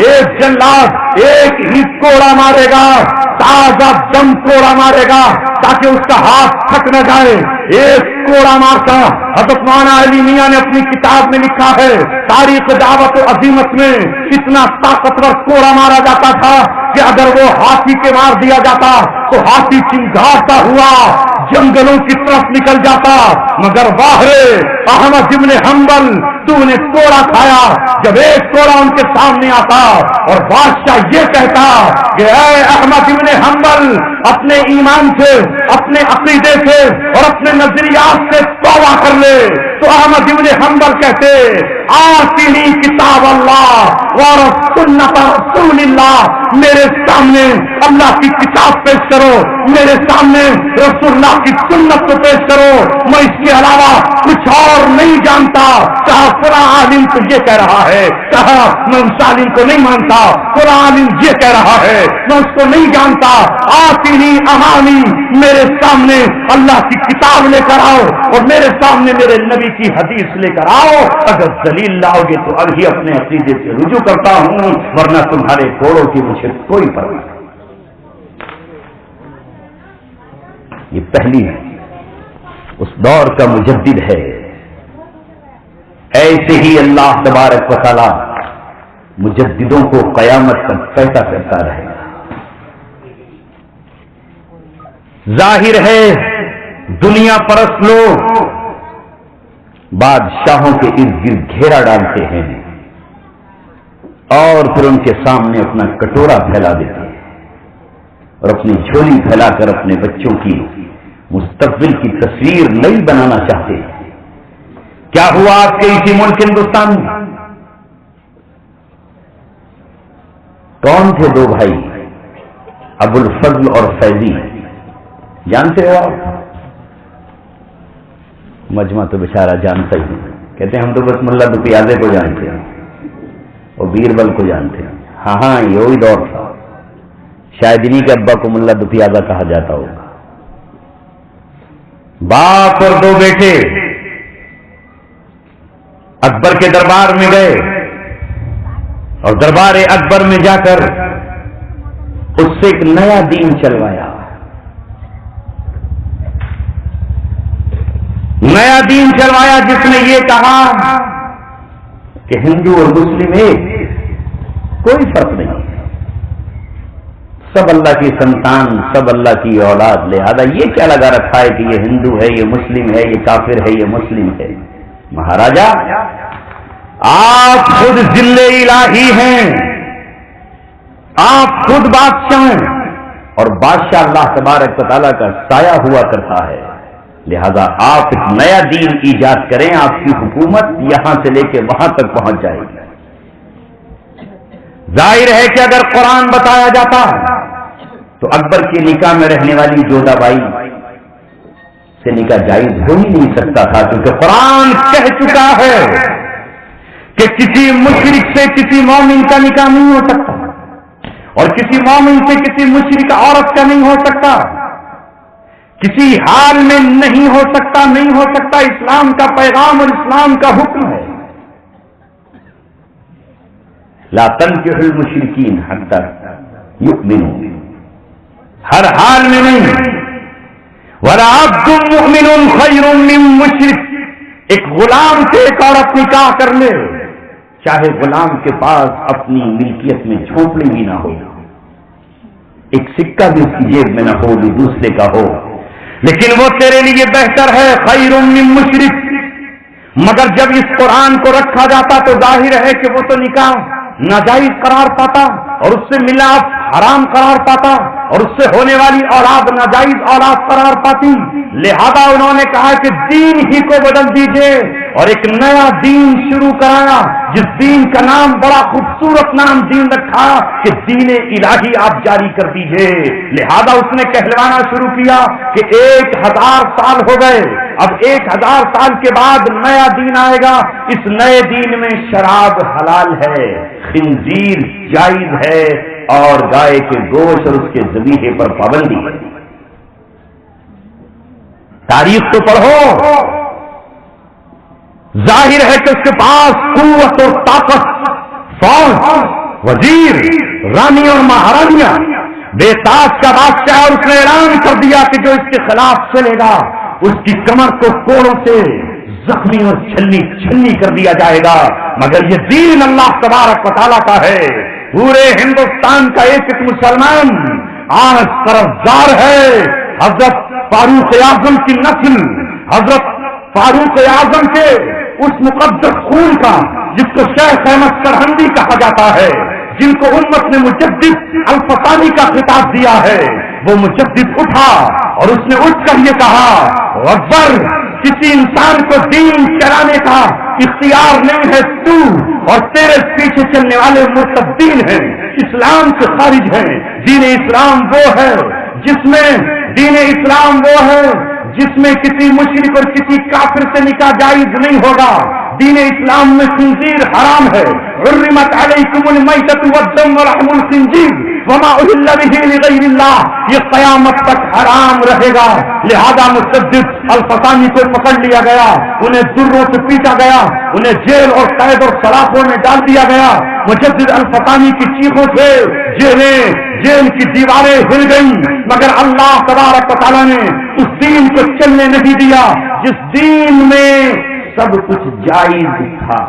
ایک جلاد ایک ہی کوڑا مارے گا، تازہ دم کوڑا مارے گا تاکہ اس کا ہاتھ تھک نہ جائے۔ ایک کوڑا مارتا حضرت مولانا علی میاں نے اپنی کتاب میں لکھا ہے، تاریخ دعوت و عظیمت میں اتنا طاقتور کوڑا مارا جاتا تھا کہ اگر وہ ہاتھی کے مار دیا جاتا تو ہاتھی چنگھاڑتا ہوا جنگلوں کی طرف نکل جاتا، مگر واہ رے احمد ابن حنبل تو نے کوڑا کھایا۔ جب ایک کوڑا ان کے سامنے آتا اور بادشاہ یہ کہتا کہ اے احمد ابن حنبل اپنے ایمان سے، اپنے عقیدے سے اور اپنے نظریات سے توبہ کر لے، تو احمد ابن حنبل کہتے آتینی کتاب اللہ اور سنت رسول اللہ، میرے سامنے اللہ کی کتاب پیش کرو، میرے سامنے رسول اللہ کی سنت کو پیش کرو، میں اس کے علاوہ کچھ اور نہیں جانتا۔ کہا فلاں عالم تو یہ کہہ رہا ہے، کہا میں اس عالم کو نہیں مانتا، فلاں عالم یہ کہہ رہا ہے میں اس کو نہیں جانتا۔ آتینی امامی، میرے سامنے اللہ کی کتاب لے کر آؤ اور میرے سامنے میرے نبی کی حدیث لے کر آؤ، اگر دلیل لاؤ گے تو ابھی اپنے عقیدے سے رجوع کرتا ہوں، ورنہ تمہارے کوڑوں کی مجھے کوئی پرواہ نہیں۔ یہ پہلی ہے، اس دور کا مجدد ہے۔ ایسے ہی اللہ تبارک و تعالی مجددوں کو قیامت تک پیدا کرتا رہے گا۔ ظاہر ہے دنیا پرست لوگ بادشاہوں کے ارد گرد گھیرا ڈالتے ہیں اور پھر ان کے سامنے اپنا کٹورا پھیلا دیتے ہیں اور اپنی جھولی پھیلا کر اپنے بچوں کی مستقبل کی تصویر نئی بنانا چاہتے ہیں۔ کیا ہوا آپ کے اسی ملک ہندوستان میں؟ کون تھے دو بھائی ابو الفضل اور فیضی؟ جانتے ہو آپ؟ مجمع تو بیچارہ جانتا ہی، کہتے ہیں ہم تو بس ملا دو پیازے کو جانتے ہیں اور بیربل کو جانتے ہیں۔ ہاں یہی دور تھا، شاید انہی کے ابا کو ملا دو پیازا کہا جاتا ہوگا۔ باپ اور دو بیٹے اکبر کے دربار میں گئے اور دربار اکبر میں جا کر اس سے ایک نیا دین چلوایا، نیا دین چلوایا جس نے یہ کہا کہ ہندو اور مسلم ایک، کوئی فرق نہیں، سب اللہ کی سنتان، سب اللہ کی اولاد، لہذا یہ کیا لگا رکھا ہے کہ یہ ہندو ہے، یہ مسلم ہے، یہ کافر ہے، یہ مسلم ہے۔ مہاراجا آپ خود ذل الہی ہیں، آپ خود بادشاہ ہیں اور بادشاہ اللہ تبارک و تعالیٰ کا سایہ ہوا کرتا ہے، لہذا آپ ایک نیا دین ایجاد کریں، آپ کی حکومت یہاں سے لے کے وہاں تک پہنچ جائے گی۔ ظاہر ہے کہ اگر قرآن بتایا جاتا تو اکبر کے نکاح میں رہنے والی جودا بائی سے نکاح جائز ہو ہی نہیں سکتا تھا، کیونکہ قرآن کہہ چکا ہے کہ کسی مشرک سے کسی مومن کا نکاح نہیں ہو سکتا اور کسی مومن سے کسی مشرک عورت کا نہیں ہو سکتا، کسی حال میں نہیں ہو سکتا، نہیں ہو سکتا۔ اسلام کا پیغام اور اسلام کا حکم ہے، لا تنکحوا المشرکین حتی یؤمنوا، ہر حال میں نہیں۔ وَلَعَبْدٌ مُؤْمِنٌ خَيْرٌ مِّن مُشْرِكٍ، ایک غلام سے ایک عورت نکاح کر لے، چاہے غلام کے پاس اپنی ملکیت میں جھونپڑی بھی نہ ہو، ایک سکہ بھی اس کی جیب میں نہ ہو، بھی دوسرے کا ہو، لیکن وہ تیرے لیے بہتر ہے۔ خَيْرٌ مِّن مُشْرِكٍ، مگر جب اس قرآن کو رکھا جاتا تو ظاہر ہے کہ وہ تو نکاح ناجائز قرار پاتا اور اس سے ملاپ حرام قرار پاتا اور اس سے ہونے والی اولاد ناجائز اولاد قرار پاتی. لہذا انہوں نے کہا کہ دین ہی کو بدل دیجئے اور ایک نیا دین شروع کرایا، جس دین کا نام بڑا خوبصورت نام دین رکھا کہ دین الہی آپ جاری کر دیجئے. لہذا اس نے کہلوانا شروع کیا کہ 1000 سال ہو گئے، اب 1000 سال کے بعد نیا دین آئے گا. اس نئے دین میں شراب حلال ہے، خنزیر جائز ہے اور گائے کے گوشت اور اس کے ذبیحے پر پابندی ہے. تاریخ تو پڑھو، ظاہر ہے کہ اس کے پاس قوت اور طاقت، فوج، وزیر، رانی اور مہارانیاں، بے تاج کا بادشاہ، اور اس نے اعلان کر دیا کہ جو اس کے خلاف چلے گا اس کی کمر کو کوڑوں سے زخمی اور چھلنی کر دیا جائے گا. مگر یہ دین اللہ تبارک و تعالیٰ کا ہے. پورے ہندوستان کا ایک مسلمان آج قرضدار ہے حضرت فاروق اعظم کی نسل، حضرت فاروق اعظم کے اس مقدس خون کا جس کو شیخ احمد سرہندی کہا جاتا ہے، جن کو امت نے مجدد الفسانی کا خطاب دیا ہے. وہ مجدد اٹھا اور اس نے اٹھ کر یہ کہا، اکبر کسی انسان کو دین چلانے کا اختیار نہیں ہے، تو اور تیرے پیچھے چلنے والے مرتدین ہیں، اسلام سے خارج ہیں. دین اسلام وہ ہے جس میں جس میں کسی مشرک اور کسی کافر سے نکاح جائز نہیں ہوگا. دین اسلام میں خنزیر حرام ہے. حرمت علیکم المیتۃ والدم ولحم الخنزیر وما اہل به لغیر اللہ، یہ قیامت تک حرام رہے گا. لہذا مجدد الفسانی کو پکڑ لیا گیا، انہیں دروں سے پیٹا گیا، انہیں جیل اور قید اور سلاخوں میں ڈال دیا گیا. مجدد الفسانی کی چیخوں سے جیل کی دیواریں ہل گئیں، مگر اللہ تبارک و تعالیٰ نے اس دین کو چلنے نہیں دیا جس دین میں سب کچھ جائز تھا.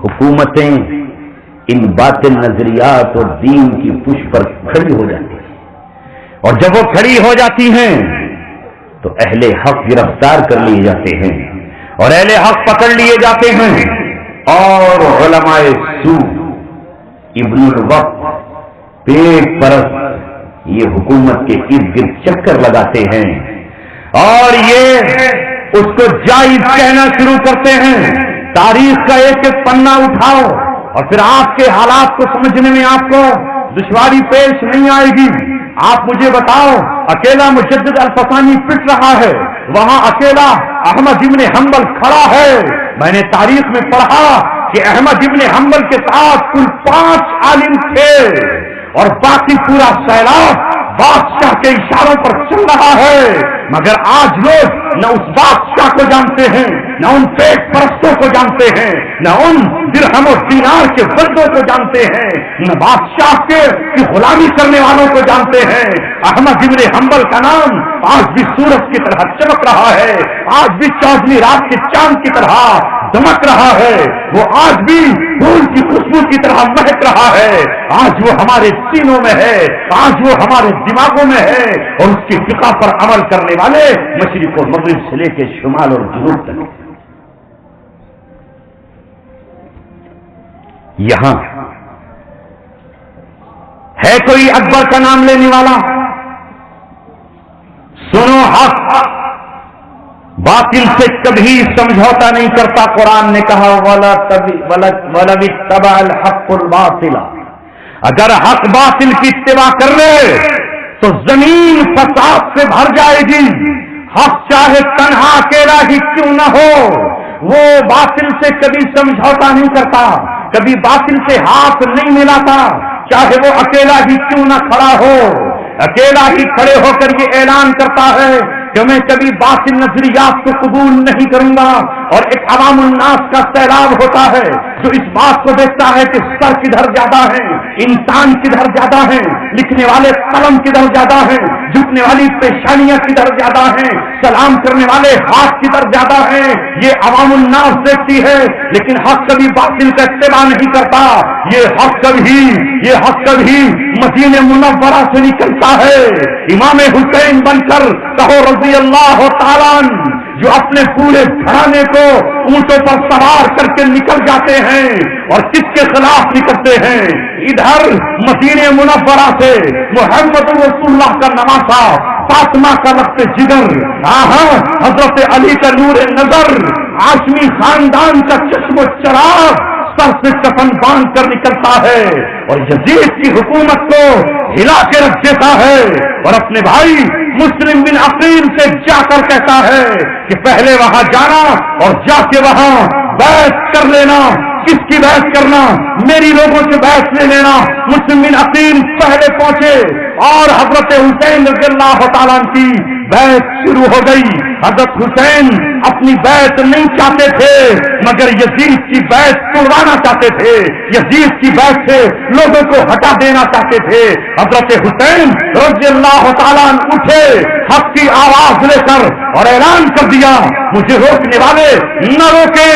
حکومتیں ان باطل نظریات اور دین کی پش پر کھڑی ہو جاتی ہیں، اور جب وہ کھڑی ہو جاتی ہیں تو اہل حق گرفتار کر لیے جاتے ہیں اور اہل حق پکڑ لیے جاتے ہیں، اور علماء سو، ابن الوقت، پیٹ پرست یہ حکومت کے ارد گرد چکر لگاتے ہیں اور یہ اس کو جائز کہنا شروع کرتے ہیں. تاریخ کا ایک ایک پنا اٹھاؤ اور پھر آپ کے حالات کو سمجھنے میں آپ کو دشواری پیش نہیں آئے گی. آپ مجھے بتاؤ، اکیلا مجدد الفسانی پٹ رہا ہے، وہاں اکیلا احمد ابن حنبل کھڑا ہے. میں نے تاریخ میں پڑھا کہ احمد ابن حنبل کے ساتھ کل 5 عالم تھے اور باقی پورا سیلاب بادشاہ کے اشاروں پر چل رہا ہے. مگر آج لوگ نہ اس بادشاہ کو جانتے ہیں، نہ ان پیٹ پرستوں کو جانتے ہیں، نہ ان درہم و دینار کے بندوں کو جانتے ہیں، نہ بادشاہ کی غلامی کرنے والوں کو جانتے ہیں. احمد ابن حنبل کا نام آج بھی سورج کی طرح چمک رہا ہے، آج بھی چودھویں رات کے چاند کی طرح دمک رہا ہے، وہ آج بھی پھول کی خوشبو کی طرح مہک رہا ہے. آج وہ ہمارے سینوں میں ہے، آج وہ ہمارے دماغوں میں ہے، اور اس کی فقہ پر عمل کرنے والے مشرق و مغرب سے لے کے شمال اور جنوب تک. یہاں ہے کوئی اکبر کا نام لینے والا؟ سنو، حق باطل سے کبھی سمجھوتا نہیں کرتا. قرآن نے کہا وَلَوِ اتَّبَعَ الْحَقُّ الْبَاطِلَ، اگر حق باطل کی اتباع کر لے تو زمین فساد سے بھر جائے گی. حق چاہے تنہا اکیلا ہی کیوں نہ ہو، وہ باطل سے کبھی سمجھوتا نہیں کرتا، کبھی باطل سے ہاتھ نہیں ملاتا، چاہے وہ اکیلا ہی کیوں نہ کھڑا ہو. اکیلا ہی کھڑے ہو کر یہ اعلان کرتا ہے کہ میں کبھی باطل نظریات کو قبول نہیں کروں گا. اور ایک عوام الناس کا سیلاب ہوتا ہے جو اس بات کو دیکھتا ہے کہ سر کدھر زیادہ ہے، انسان کدھر زیادہ ہیں، لکھنے والے قلم کدھر زیادہ ہیں، جھکنے والی پیشانیاں کدھر زیادہ ہیں، سلام کرنے والے ہاتھ کدھر زیادہ ہیں، یہ عوام الناس دیکھتی ہے، لیکن حق کبھی باطل کا اتباع نہیں کرتا۔ یہ حق کبھی مدینہ منورہ سے نکلتا ہے۔ امام حسین بن کر کہو رضی اللہ تعالیٰ عنہ، جو اپنے پورے گھرانے کو اونٹوں پر سوار کر کے نکل جاتے ہیں، اور کس کے خلاف نکلتے ہیں؟ ادھر مدینہ منورہ سے محمد رسول اللہ کا نواسا فاطمہ کا ربط جگر، حضرت علی کا نور نظر، ہاشمی خاندان کا چشم و چراغ سر سے کفن باندھ کر نکلتا ہے، اور یزید کی حکومت کو ہلا کے رکھ دیتا ہے، اور اپنے بھائی مسلم بن عقیل سے جا کر کہتا ہے کہ پہلے وہاں جانا اور جا کے وہاں بیعت کر لینا۔ کس کی بیعت کرنا؟ میری لوگوں سے بیعت لے لینا۔ مسلم بن عقیل پہلے پہنچے اور حضرت حسین رضی اللہ تعالیٰ عنہ کی بیعت شروع ہو گئی۔ حضرت حسین اپنی بیعت نہیں چاہتے تھے، مگر یزید کی بیعت توڑوانا چاہتے تھے، یزید کی بیعت سے لوگوں کو ہٹا دینا چاہتے تھے۔ حضرت حسین رضی اللہ تعالیٰ عنہ اٹھے حق کی آواز لے کر اور اعلان کر دیا، مجھے روکنے والے نہ روکے،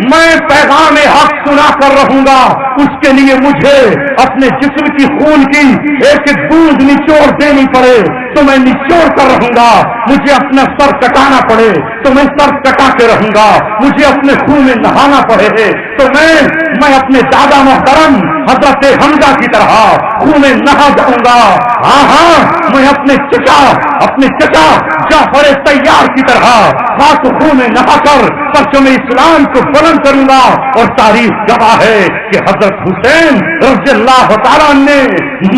میں پیغام حق سنا کر رہوں گا، اس کے لیے مجھے اپنے جسم کی خون کی ایک ایک بوند نچوڑ دینی پڑے تو میں نچوڑ کر رہوں گا، مجھے اپنا سر کٹانا پڑے تو میں سر کٹا کے رہوں گا، مجھے اپنے خون میں نہانا پڑے تو میں اپنے دادا محترم حضرت حمزہ کی طرح خون میں نہا جاؤں گا۔ میں اپنے چچا جعفر طیار کی طرح خاص خون میں نہا کر پرچم اسلام کو بلند کروں گا۔ اور تاریخ گواہ ہے کہ حضرت حسین رضی اللہ تعالیٰ نے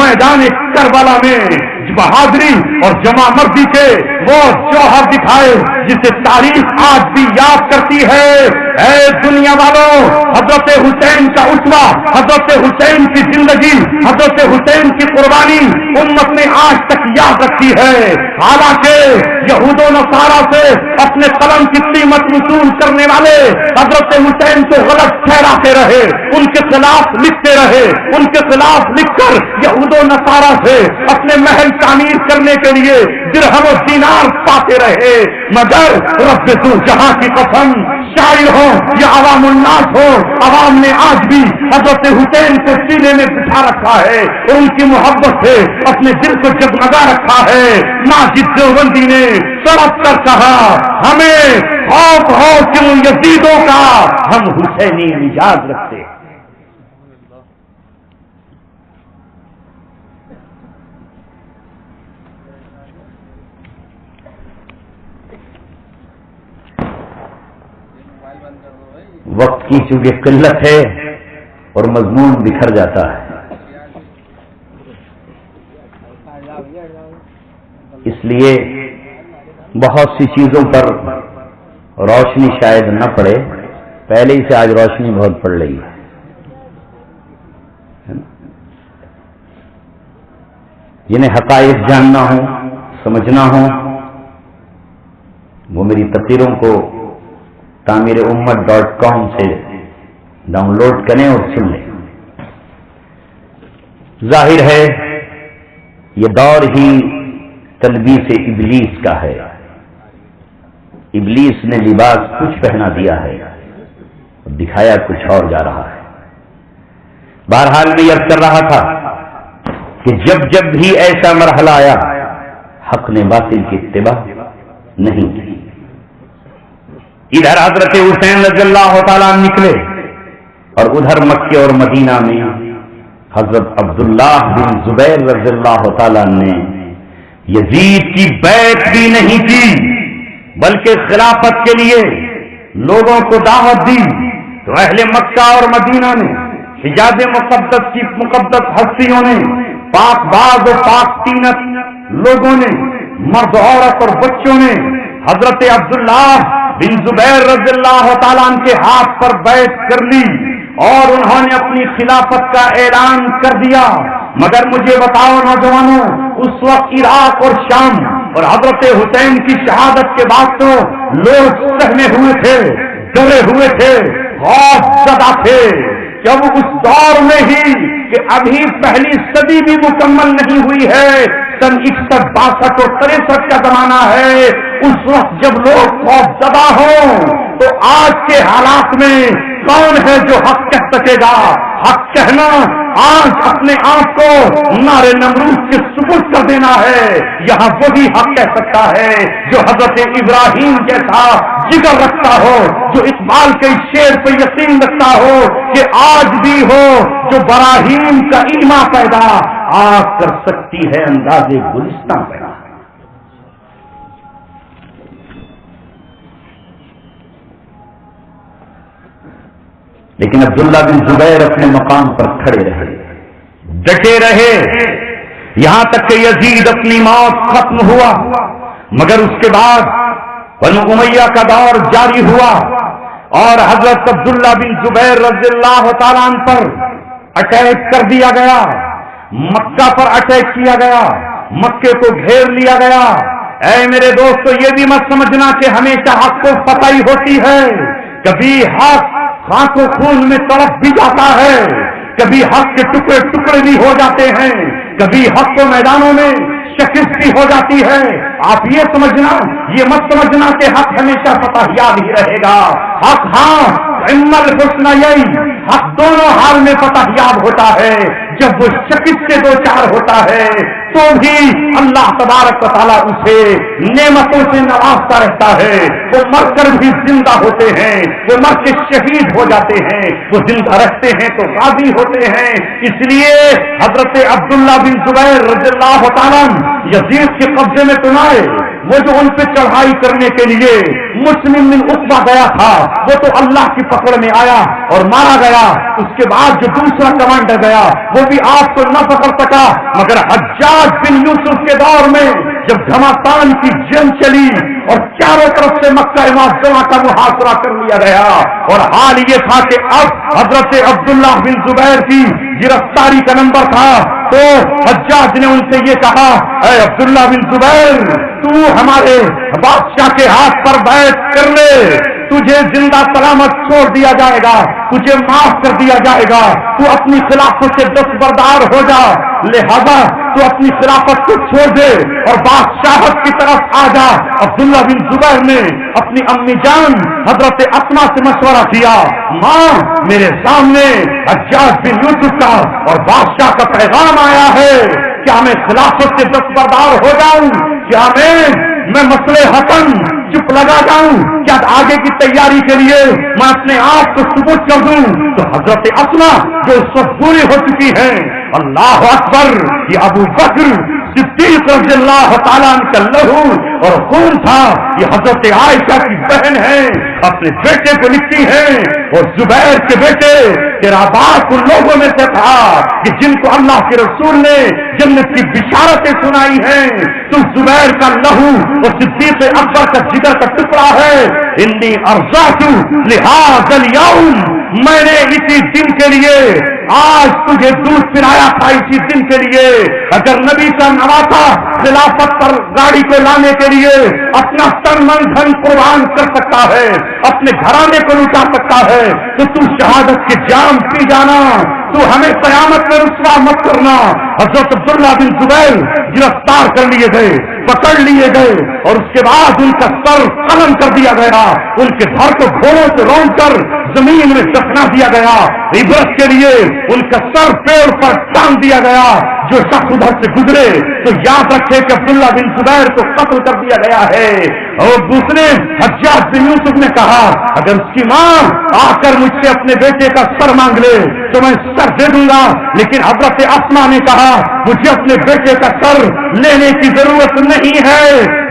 میدان کربلا میں بہادری اور جمع مردی کے وہ جوہر دکھائے جسے تاریخ آج بھی یاد کرتی ہے۔ اے دنیا والوں، حضرت حسین کا اسوہ، حضرت حسین کی زندگی، حضرت حسین کی قربانی امت نے آج تک یاد رکھی ہے۔ حالانکہ یہود و نصارہ سے اپنے قلم کی قیمت وصول کرنے والے حضرت حسین کو غلط ٹھہراتے رہے، ان کے خلاف لکھتے رہے، ان کے خلاف لکھ کر یہود و نصارہ سے اپنے محل تعمیر کرنے کے لیے درہم و دینار پاتے رہے، مگر رب تو جہاں کی قسم، شاعر ہو یا عوام الناس ہو، عوام نے آج بھی حضرت حسین کو سینے میں بٹھا رکھا ہے اور ان کی محبت سے اپنے دل کو جگمگا رکھا ہے۔ ماجد دیوبندی نے سڑک کر کہا، ہمیں خوف ہو کیوں یزیدوں کا، ہم حسینی مزاج رکھتے ہیں۔ وقت کی چونکہ قلت ہے اور مضمون بکھر جاتا ہے، اس لیے بہت سی چیزوں پر روشنی شاید نہ پڑے، پہلے ہی سے آج روشنی بہت پڑ رہی ہے۔ جنہیں حقائق جاننا ہو، سمجھنا ہو، وہ میری تقریروں کو تعمیرامت.com سے ڈاؤن لوڈ کریں اور سن لیں۔ ظاہر ہے یہ دور ہی تلبیس ابلیس کا ہے، ابلیس نے لباس کچھ پہنا دیا ہے اور دکھایا کچھ اور جا رہا ہے۔ بہرحال میں یہ کر رہا تھا کہ جب جب بھی ایسا مرحلہ آیا، حق نے باطل کی اتباع نہیں کی۔ ادھر حضرت حسین رضی اللہ تعالیٰ نکلے اور ادھر مکے اور مدینہ میں حضرت عبداللہ بن زبیر رضی اللہ تعالیٰ نے یزید کی بیعت بھی نہیں کی، بلکہ خلافت کے لیے لوگوں کو دعوت دی۔ تو اہل مکہ اور مدینہ نے، حجاز مقدس کی مقدس ہستیوں نے، پاک باز اور پاک تینت لوگوں نے، مرد عورت اور بچوں نے حضرت عبداللہ بن زبیر رضی اللہ تعالیٰ عنہ کے ہاتھ پر بیعت کر لی اور انہوں نے اپنی خلافت کا اعلان کر دیا۔ مگر مجھے بتاؤ نوجوانوں، اس وقت عراق اور شام اور حضرت حسین کی شہادت کے بعد تو لوگ سہمے ہوئے تھے، ڈرے ہوئے تھے، خوف زدہ تھے، کہ اب اس دور میں ہی کہ ابھی پہلی صدی بھی مکمل نہیں ہوئی ہے، سن 61، 62 اور 63 کا زمانہ ہے، اس وقت جب لوگ خوف زدہ ہوں تو آج کے حالات میں کون ہے جو حق کہہ سکے گا؟ حق کہنا آج اپنے آپ کو نعرے نمرود کے سپرد کر دینا ہے۔ یہاں وہی حق کہہ سکتا ہے جو حضرت ابراہیم جیسا جگر رکھتا ہو، جو اقبال کے شعر پہ یقین رکھتا ہو کہ آج بھی ہو جو براہیم کا ایما پیدا آج کر سکتی ہے اندازے گلستان پیدا۔ لیکن عبداللہ بن زبیر اپنے مقام پر کھڑے رہے، ڈٹے رہے، یہاں تک کہ یزید اپنی موت ختم ہوا، مگر اس کے بعد بنو امیہ کا دور جاری ہوا اور حضرت عبداللہ بن زبیر رضی اللہ تعالیٰ عنہ پر اٹیک کر دیا گیا، مکہ پر اٹیک کیا گیا، مکے کو گھیر لیا گیا۔ اے میرے دوستو، یہ بھی مت سمجھنا کہ ہمیشہ حق کو فتح ہی ہوتی ہے، کبھی حق خاک و خون میں تڑپ بھی جاتا ہے، کبھی حق کے ٹکڑے ٹکڑے بھی ہو جاتے ہیں، کبھی حق کو میدانوں میں شکست بھی ہو جاتی ہے۔ آپ یہ سمجھنا، یہ مت سمجھنا کہ حق ہمیشہ فتح یاب ہی رہے گا۔ حق الحسنیین، حق دونوں حال میں فتح یاب ہوتا ہے۔ جب وہ شکست سے دو چار ہوتا ہے تو بھی اللہ تبارک و تعالیٰ اسے نعمتوں سے نوازتا رہتا ہے۔ وہ مر کر بھی زندہ ہوتے ہیں، وہ مر کے شہید ہو جاتے ہیں، وہ زندہ رہتے ہیں تو غازی ہوتے ہیں۔ اس لیے حضرت عبداللہ بن زبیر رضی اللہ تعالیٰ یزید کے قبضے میں تو نہ آئے، وہ جو ان پہ چڑھائی کرنے کے لیے مسلم بن عقبہ گیا تھا وہ تو اللہ کی پکڑ میں آیا اور مارا گیا۔ اس کے بعد جو دوسرا کمانڈر گیا وہ بھی آپ کو نہ پکڑ سکا، مگر حجاج بن یوسف کے دور میں جب گھماسان کی جنگ چلی اور چاروں طرف سے مکہ معظمہ کا محاصرہ کر لیا گیا، اور حال یہ تھا کہ اب حضرت عبداللہ بن زبیر کی گرفتاری کا نمبر تھا، تو حجاج نے ان سے یہ کہا، اے عبداللہ بن زبیر، تو ہمارے بادشاہ کے ہاتھ پر بیعت کر لے، تجھے زندہ سلامت چھوڑ دیا جائے گا، تجھے معاف کر دیا جائے گا، تو اپنی خلافت سے دستبردار ہو جا، لہذا تو اپنی خلافت کو چھوڑ دے اور بادشاہت کی طرف آ جا۔ عبداللہ بن زبیر نے اپنی امی جان حضرت اسما سے مشورہ کیا، ماں میرے سامنے حجاج بن یوسف کا اور بادشاہ کا پیغام آیا ہے، کیا میں خلافت سے دستبردار ہو جاؤں؟ کیا میں مسئلے حسن چپ لگا جاؤں؟ کیا آگے کی تیاری کے لیے میں اپنے آپ کو ثبوت کر دوں؟ تو حضرت اسما جو اس وقت پوری ہو چکی ہیں، اللہ اکبر، یہ ابو بکر صدیق رضی اللہ تعالیٰ عنہ کا لہو اور خون تھا، یہ حضرت عائشہ کی بہن ہے، اپنے بیٹے کو لکھتی ہیں، اور زبیر کے بیٹے تیرا باپ ان لوگوں میں سے تھا کہ جن کو اللہ کے رسول نے جنت کی بشارتیں سنائی ہیں، تو زبیر کا لہو اور صدیق اکبر کا جگر کا ٹکڑا ہے۔ انی ارزاق لہذا الیوم، میں نے اسی دن کے لیے آج تجھے دودھ پلایا تھا، اسی دن کے لیے اگر نبی کا نواسا خلافت پر گاڑی کو لانے کے لیے اپنا تن من دھن قربان کر سکتا ہے، اپنے گھرانے کو لٹا سکتا ہے، تو شہادت کے جام پی جانا، تو ہمیں قیامت میں رسوا مت کرنا۔ حضرت عبداللہ بن زبیر گرفتار کر لیے گئے، پکڑ لیے گئے، اور اس کے بعد ان کا سر قلم کر دیا گیا، ان کے گھر کو گھوڑوں سے رون کر زمین میں دفنا دیا گیا، عبرت کے لیے ان کا سر پیڑ پر ٹانگ دیا گیا۔ جو شخص ادھر سے گزرے تو یاد رکھے کہ عبداللہ بن زبیر کو قتل کر دیا گیا ہے۔ اور دوسرے حجاج بن یوسف نے کہا، اگر اس کی ماں آ کر مجھ سے اپنے بیٹے کا سر مانگ لے تو میں سر دے دوں گا، لیکن حضرت اسما نے کہا مجھے اپنے بیٹے کا سر لینے کی ضرورت نہیں ہے،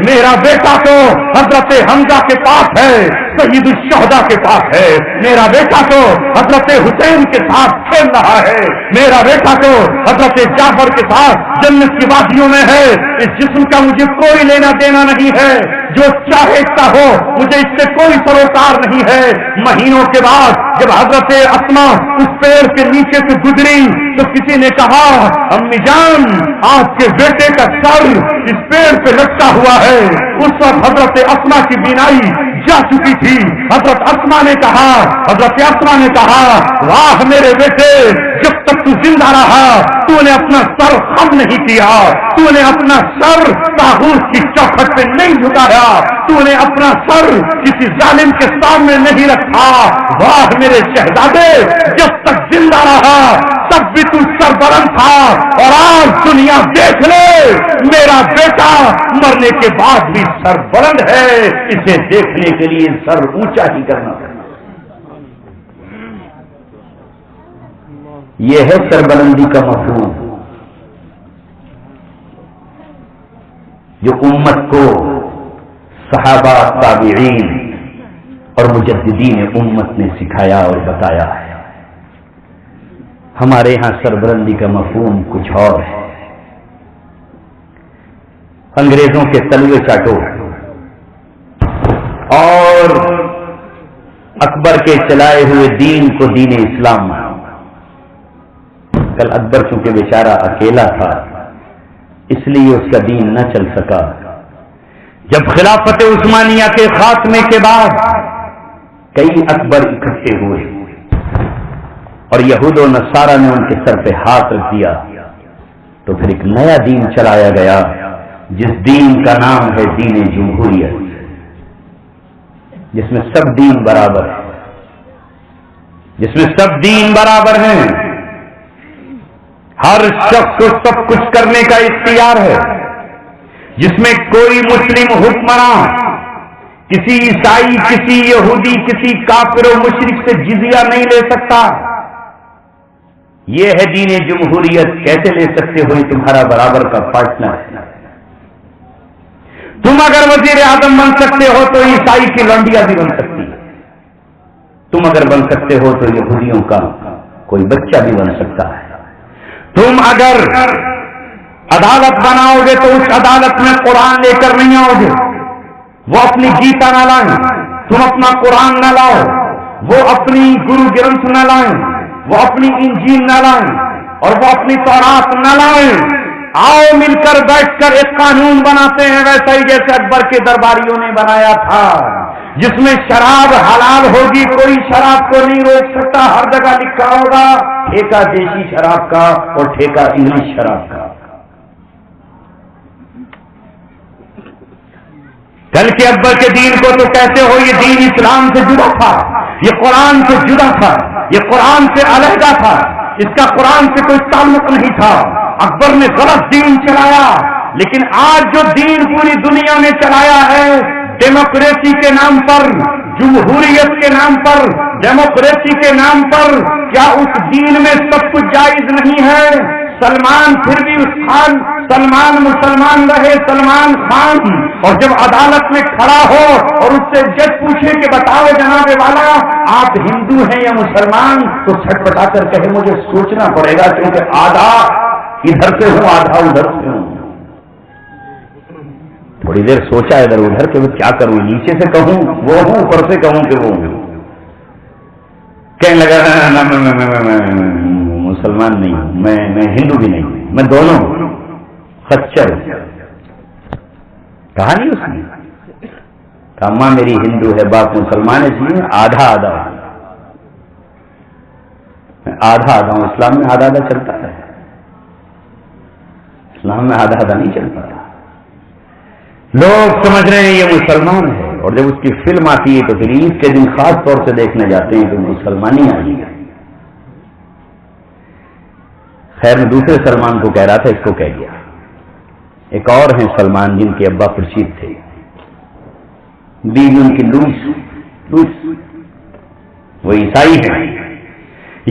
میرا بیٹا تو حضرت حمزہ کے پاس ہے، سید الشہداء کے پاس ہے، میرا بیٹا تو حضرت حسین کے ساتھ کھیل رہا ہے، میرا بیٹا تو حضرت جعفر کے ساتھ جنت کی وادیوں میں ہے، اس جسم کا مجھے کوئی لینا دینا نہیں ہے، جو چاہے ہو مجھے اس سے کوئی سروکار نہیں ہے۔ مہینوں کے بعد جب حضرت اسما اس پیڑ کے نیچے سے گزری تو کسی نے کہا، امی جان آپ کے بیٹے کا سر اس پیڑ پہ لٹکا ہوا ہے۔ اس وقت حضرت اسما کی بینائی جا چکی تھی. حضرت اسما نے کہا واہ میرے بیٹے، جب تک تو زندہ رہا تو نے اپنا سر خم نہیں کیا، تو نے اپنا سر طاغوت کی چوکھٹ پہ نہیں جھکایا، تو نے اپنا سر کسی ظالم کے سامنے نہیں رکھا. واہ میرے شہزادے، جب تک زندہ رہا تب بھی تو سربلند تھا، اور آج دنیا دیکھ لے میرا بیٹا مرنے کے بعد بھی سربلند ہے. اسے دیکھنے کے لیے سر اونچا ہی کرنا پڑنا. یہ ہے سربلندی کا مفہوم جو امت کو صحابہ، تابعین اور مجددین امت نے سکھایا اور بتایا ہے. ہمارے ہاں سربلندی کا مفہوم کچھ اور ہے. انگریزوں کے تلوے چاٹو اور اکبر کے چلائے ہوئے دین کو دین اسلام مانا. کل اکبر چونکہ بیچارہ اکیلا تھا اس لیے اس کا دین نہ چل سکا. جب خلافت عثمانیہ کے خاتمے کے بعد کئی اکبر اکٹھے ہوئے اور یہود و نصارہ نے ان کے سر پہ ہاتھ رکھ دیا تو پھر ایک نیا دین چلایا گیا جس دین کا نام ہے دین جمہوریت، جس میں سب دین برابر ہے، جس میں سب دین برابر ہیں. ہر شخص کو سب کچھ کرنے کا اختیار ہے، جس میں کوئی مسلم حکمراں کسی عیسائی، کسی یہودی، کسی کافر و مشرک سے جزیہ نہیں لے سکتا. یہ ہے دین جمہوریت. کیسے لے سکتے ہو؟ یہ تمہارا برابر کا پارٹنر ہے. تم اگر وزیر اعظم بن سکتے ہو تو عیسائی کی لونڈیاں بھی بن سکتی ہے. تم اگر بن سکتے ہو تو یہودیوں کا کوئی بچہ بھی بن سکتا ہے. تم اگر عدالت بناؤ گے تو اس عدالت میں قرآن لے کر نہیں آؤ گے، وہ اپنی گیتا نہ لائیں، تم اپنا قرآن نہ لاؤ، وہ اپنی گرو گرنتھ نہ لائیں، وہ اپنی انجیل نہ لائیں، اور وہ اپنی تورات نہ لائیں. آؤ مل کر بیٹھ کر ایک قانون بناتے ہیں، ویسا ہی جیسے اکبر کے درباریوں نے بنایا تھا، جس میں شراب حلال ہوگی، کوئی شراب کو نہیں روک سکتا. ہر جگہ لکھا ہوگا ٹھیکہ دیسی شراب کا اور ٹھیکہ انگلش شراب کا. کل کے اکبر کے دین کو تو کہتے ہو یہ دین اسلام سے جدا تھا، یہ قرآن سے جدا تھا، یہ قرآن سے علیحدہ تھا، اس کا قرآن سے کوئی تعلق نہیں تھا. اکبر نے غلط دین چلایا، لیکن آج جو دین پوری دنیا میں چلایا ہے ڈیموکریسی کے نام پر، جمہوریت کے نام پر، ڈیموکریسی کے نام پر، کیا اس دین میں سب کچھ جائز نہیں ہے؟ سلمان پھر بھی اس خان، سلمان مسلمان رہے سلمان خان، اور جب عدالت میں کھڑا ہو اور اس سے جج پوچھے کہ بتاؤ جناب والا آپ ہندو ہیں یا مسلمان، تو چھٹ پٹا کر کہے مجھے سوچنا پڑے گا کیونکہ آدھا ادھر سے ہوں آدھا ادھر سے ہوں. تھوڑی دیر سوچا ادھر ادھر کہ وہ کیا کروں، نیچے سے کہوں وہ ہوں، اوپر سے کہوں کہ وہ ہوں. کہنے لگا میں مسلمان نہیں ہوں، میں ہندو بھی نہیں ہوں، میں دونوں ہوں. خچر کہا نہیں اس نے، کہا ماں میری ہندو ہے باپ مسلمان ہے، جی آدھا آدھا میں آدھا آدھا ہوں. اسلام میں آدھا آدھا چلتا ہے، اسلام میں آدھا آدھا نہیں چلتا. لوگ سمجھ رہے ہیں یہ مسلمان ہے، اور جب اس کی فلم آتی ہے تو پھر عید کے دن خاص طور سے دیکھنے جاتے ہیں کہ مسلمانی آئی ہے. خیر میں دوسرے سلمان کو کہہ رہا تھا، اس کو کہہ گیا. ایک اور ہیں سلمان جن کے ابا خورشید تھے، بیوی ان کی لوئس، وہ عیسائی ہیں.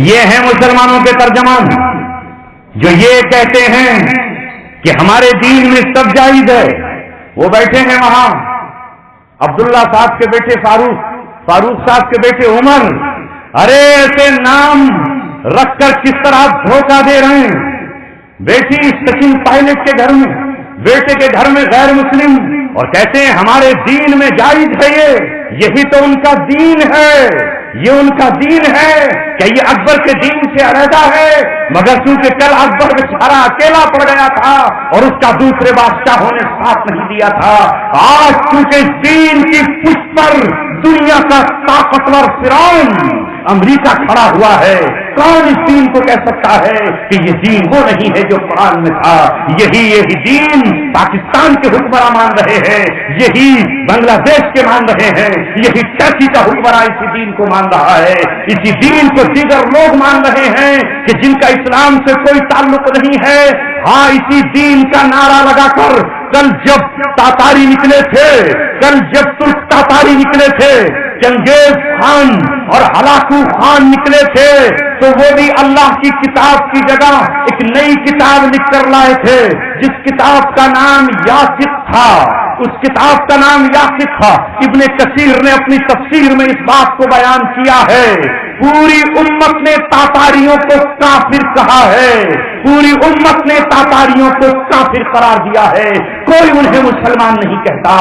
یہ ہیں مسلمانوں کے ترجمان جو یہ کہتے ہیں کہ ہمارے دین میں سب جائز ہے. وہ بیٹھے ہیں وہاں، عبداللہ صاحب کے بیٹے فاروق صاحب کے بیٹے عمر. ارے ایسے نام رکھ کر کس طرح دھوکہ دے رہے ہیں. بیٹی سچن پائلٹ کے گھر میں، بیٹے کے گھر میں غیر مسلم، اور کہتے ہیں ہمارے دین میں جائز ہے. یہی تو ان کا دین ہے، یہ ان کا دین ہے کہ یہ اکبر کے دین سے علیحدہ ہے. مگر چونکہ کل اکبر بیچارہ اکیلا پڑ گیا تھا اور اس کا دوسرے بادشاہوں نے ساتھ نہیں دیا تھا، آج چونکہ دین کی پشت پر دنیا کا طاقتور فرعون امریکہ کھڑا ہوا ہے. کون اس دین کو کہہ سکتا ہے کہ یہ دین وہ نہیں ہے جو قرآن میں تھا؟ یہی دین پاکستان کے حکمراں مان رہے ہیں, یہی بنگلہ دیش کے مان رہے ہیں, یہی ٹرکی کا حکمراں اسی دین کو مان رہا ہے. اسی دین کو دیگر لوگ مان رہے ہیں کہ جن کا اسلام سے کوئی تعلق نہیں ہے. ہاں, اسی دین کا نعرہ لگا کر کل جب تاتاری نکلے تھے, کل جب ترک تاتاری نکلے تھے, چنگیز خان اور ہلاکو خان نکلے تھے, تو وہ بھی اللہ کی کتاب کی جگہ ایک نئی کتاب لکھ کر لائے تھے جس کتاب کا نام یاسق تھا. اس کتاب کا نام یاسق تھا. ابن کثیر نے اپنی تفسیر میں اس بات کو بیان کیا ہے. پوری امت نے تاتاریوں کو کافر کہا ہے, پوری امت نے تاتاریوں کو کافر قرار دیا ہے. کوئی انہیں مسلمان نہیں کہتا.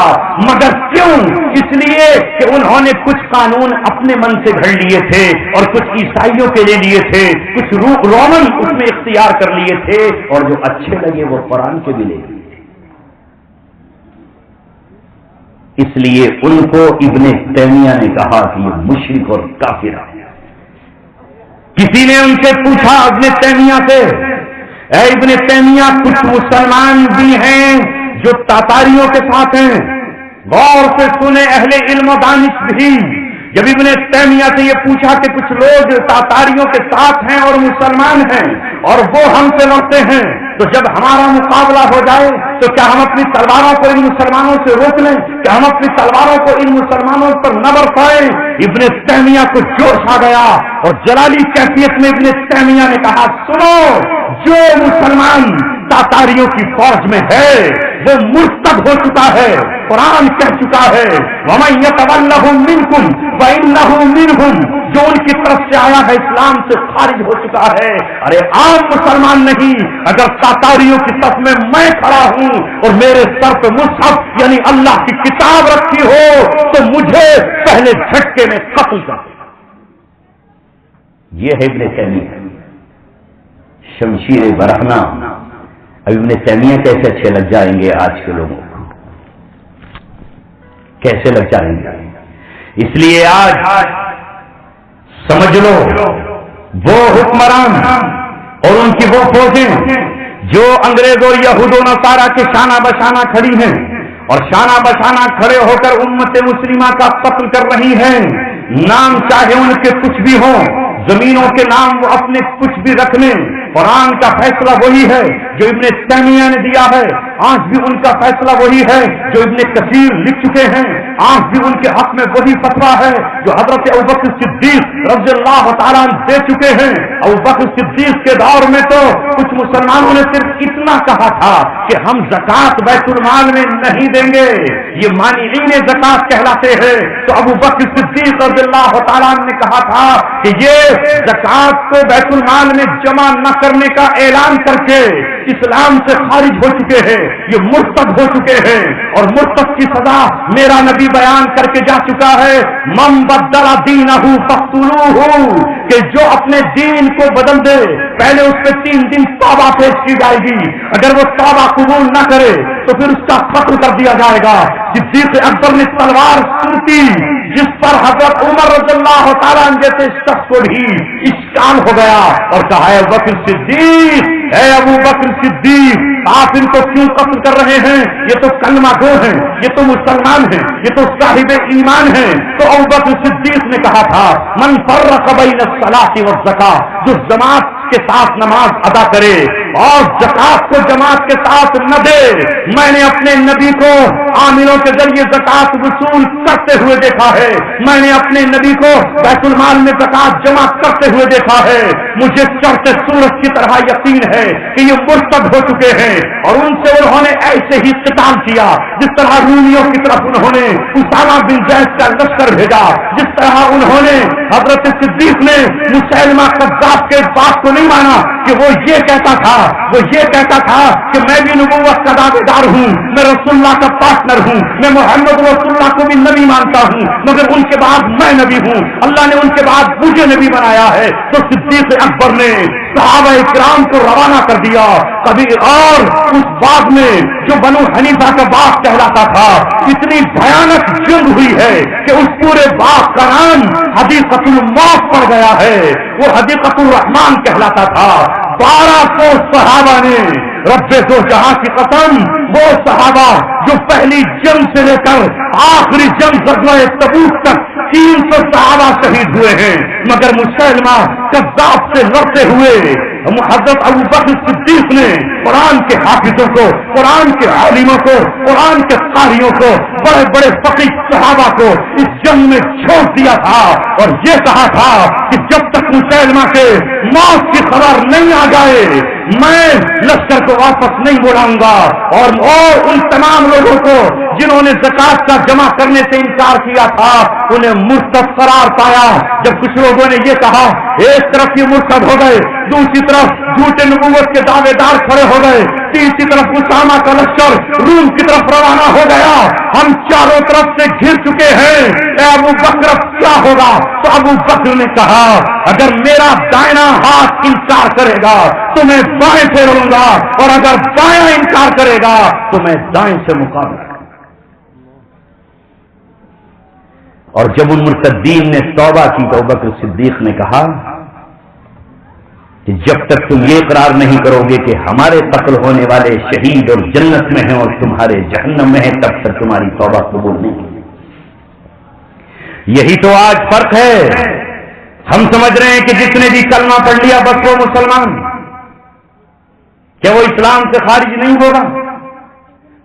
مگر کیوں؟ اس لیے کہ انہوں نے کچھ قانون اپنے من سے گھڑ لیے تھے اور کچھ عیسائیوں کے لے لیے تھے, کچھ رومن اس میں اختیار کر لیے تھے, اور جو اچھے لگے وہ قرآن کے بھی لے لیے. اس لیے ان کو ابن تیمیہ نے کہا کہ یہ مشرک اور کافر ہے. کسی نے ان سے پوچھا ابن تیمیہ سے, اے ابن تیمیہ, کچھ مسلمان بھی ہیں جو تاتاریوں کے ساتھ ہیں. غور سے سنے اہل علم و دانش بھی. جب ابن تیمیہ سے یہ پوچھا کہ کچھ لوگ تاتاریوں کے ساتھ ہیں اور مسلمان ہیں اور وہ ہم سے لڑتے ہیں, تو جب ہمارا مقابلہ ہو جائے تو کیا ہم اپنی تلواروں کو ان مسلمانوں سے روک لیں؟ کیا ہم اپنی تلواروں کو ان مسلمانوں پر نہ برسائیں؟ ابن تیمیہ کو جوش آ گیا اور جلالی کیفیت میں ابن تیمیہ نے کہا, سنو, جو مسلمان تاتاریوں کی فوج میں ہے وہ مرتد ہو چکا ہے. قرآن کہہ چکا ہے, وَمَن يَتَوَلَّهُم مِّنكُمْ فَإِنَّهُ مِنْهُمْ, جو ان کی طرف سے آیا ہے اسلام سے خارج ہو چکا ہے. ارے عام مسلمان نہیں, اگر تاتاریوں کی صف میں میں کھڑا ہوں اور میرے سر پہ مصحف یعنی اللہ کی کتاب رکھی ہو تو مجھے پہلے جھٹکے میں قتل کر دے. یہ ہے ابن تیمیہ, شمشیر برہنہ. ابن تیمیہ کیسے اچھے لگ جائیں گے آج کے لوگوں کو, کیسے لگ جائیں گے؟ اس لیے آج سمجھ لو, وہ حکمران اور ان کی وہ فوجیں جو انگریز اور یہود و نصارہ کے شانہ بشانہ کھڑی ہیں اور شانہ بشانہ کھڑے ہو کر امت مسلمہ کا قتل کر رہی ہیں, نام چاہے ان کے کچھ بھی ہوں, زمینوں کے نام وہ اپنے کچھ بھی رکھ لیں, قرآن کا فیصلہ وہی ہے جو ابن تیمیہ نے دیا ہے. آج بھی ان کا فیصلہ وہی ہے جو ابن کثیر لکھ چکے ہیں. آج بھی ان کے حق میں وہی فتویٰ ہے جو حضرت ابوبکر صدیق رضی اللہ تعالیٰ دے چکے ہیں. ابوبکر صدیق کے دور میں تو کچھ مسلمانوں نے صرف اتنا کہا تھا کہ ہم زکوٰۃ بیت المال میں نہیں دیں گے, یہ مانعین زکوٰۃ کہلاتے ہیں. تو ابوبکر صدیق رضی اللہ تعالیٰ نے کہا تھا کہ یہ زکوٰۃ کو بیت المال میں جمع نہ کرنے کا اعلان کر کے اسلام سے خارج ہو چکے ہیں, یہ مرتد ہو چکے ہیں, اور مرتد کی سزا میرا نبی بیان کر کے جا چکا ہے, من بدل دینہ فاقتلوہ, کہ جو اپنے دین کو بدل دے پہلے اس پہ 3 دن توبہ پیش کی جائے گی, اگر وہ توبہ قبول نہ کرے تو پھر اس کا قتل کر دیا جائے گا. صدیق اکبر نے تلوار سنتی جس پر حضرت عمر رضی اللہ تعالیٰ جیسے شخص کو بھی اشکال ہو گیا اور کہا, اے ابوبکر صدیق, اے ابوبکر صدیق, آپ ان کو کیوں قتل کر رہے ہیں؟ یہ تو کلمہ گو ہیں, یہ تو مسلمان ہیں, یہ تو صاحب ایمان ہیں. تو ابوبکر صدیق نے کہا تھا, من فرق بین الصلاۃ والزکاۃ, جو جماعت کے ساتھ نماز ادا کرے اور زکات کو جماعت کے ساتھ نہ دے. میں نے اپنے نبی کو عاملوں کے ذریعے زکات وصول کرتے ہوئے دیکھا ہے, میں نے اپنے نبی کو بیت المال میں زکات جمع کرتے ہوئے دیکھا ہے. مجھے چڑھتے سورج کی طرح یقین ہے کہ یہ مرتد ہو چکے ہیں, اور ان سے انہوں نے ایسے ہی قتال کیا جس طرح رومیوں کی طرف انہوں نے اسامہ بن زید کا لشکر بھیجا, جس طرح انہوں نے حضرت صدیق نے مسیلمہ کذاب کے بات کو نہیں مانا کہ وہ یہ کہتا تھا تھا وہ یہ کہتا تھا کہ میں بھی نبوت کا دعویدار ہوں، میں رسول اللہ کا پارٹنر ہوں، میں محمد رسول اللہ کو بھی نبی مانتا ہوں، مگر ان کے بعد میں نبی ہوں، اللہ نے ان کے بعد مجھے نبی بنایا ہے۔ تو صدیق اکبر نے صحابہ کرام کو روانہ کر دیا کبھی، اور اس باغ میں جو بنو حنیفہ کا باغ کہلاتا تھا، اتنی بھیانک جنگ ہوئی ہے کہ اس پورے باغ کا نام حدیقۃ الموت پڑ گیا ہے، وہ حدیقۃ الرحمان کہلاتا تھا۔ 1200 صحابہ نے، رب دو جہاں کی قسم، وہ صحابہ جو پہلی جنگ سے لے کر آخری جنگ غزوہ تبوک تک 300 صحابہ شہید ہوئے ہیں، مگر مسلمہ کذاب سے لڑتے ہوئے حضرت ابو بکر صدیق نے قرآن کے حافظوں کو، قرآن کے عالموں کو، قرآن کے قاریوں کو، بڑے بڑے فقیہ صحابہ کو اس جنگ میں چھوڑ دیا تھا، اور یہ کہا تھا کہ جب تک مسلمہ کے موت کی خبر نہیں آ جائے میں لشکر کو واپس نہیں بلاؤں گا۔ اور ان تمام لوگوں کو جنہوں نے زکات کا جمع کرنے سے انکار کیا تھا انہیں مرتد قرار پایا۔ جب کچھ لوگوں نے یہ کہا، ایک طرف یہ مرتد ہو گئے، دوسری طرف جھوٹے نبوت کے دعوے دار کھڑے ہو گئے، تیسری طرف اسامہ کا لشکر روم کی طرف روانہ ہو گیا، ہم چاروں طرف سے گھر چکے ہیں، اے ابو بکر کیا ہوگا؟ تو ابو بکر نے کہا اگر میرا دائنا ہاتھ انکار کرے گا تو میں بائیں سے لڑوں گا، اور اگر بائیں انکار کرے گا تو میں دائیں سے مقابلہ کروں گا۔ اور جب ان مرتدین نے توبہ کی تو بکر صدیق نے کہا کہ جب تک تم یہ اقرار نہیں کرو گے کہ ہمارے قتل ہونے والے شہید اور جنت میں ہیں اور تمہارے جہنم میں ہیں، تب تک تمہاری توبہ قبول نہیں کی۔ یہی تو آج فرق ہے، ہم سمجھ رہے ہیں کہ جس نے بھی کلمہ پڑھ لیا بس وہ مسلمان، کیا وہ اسلام سے خارج نہیں ہوگا؟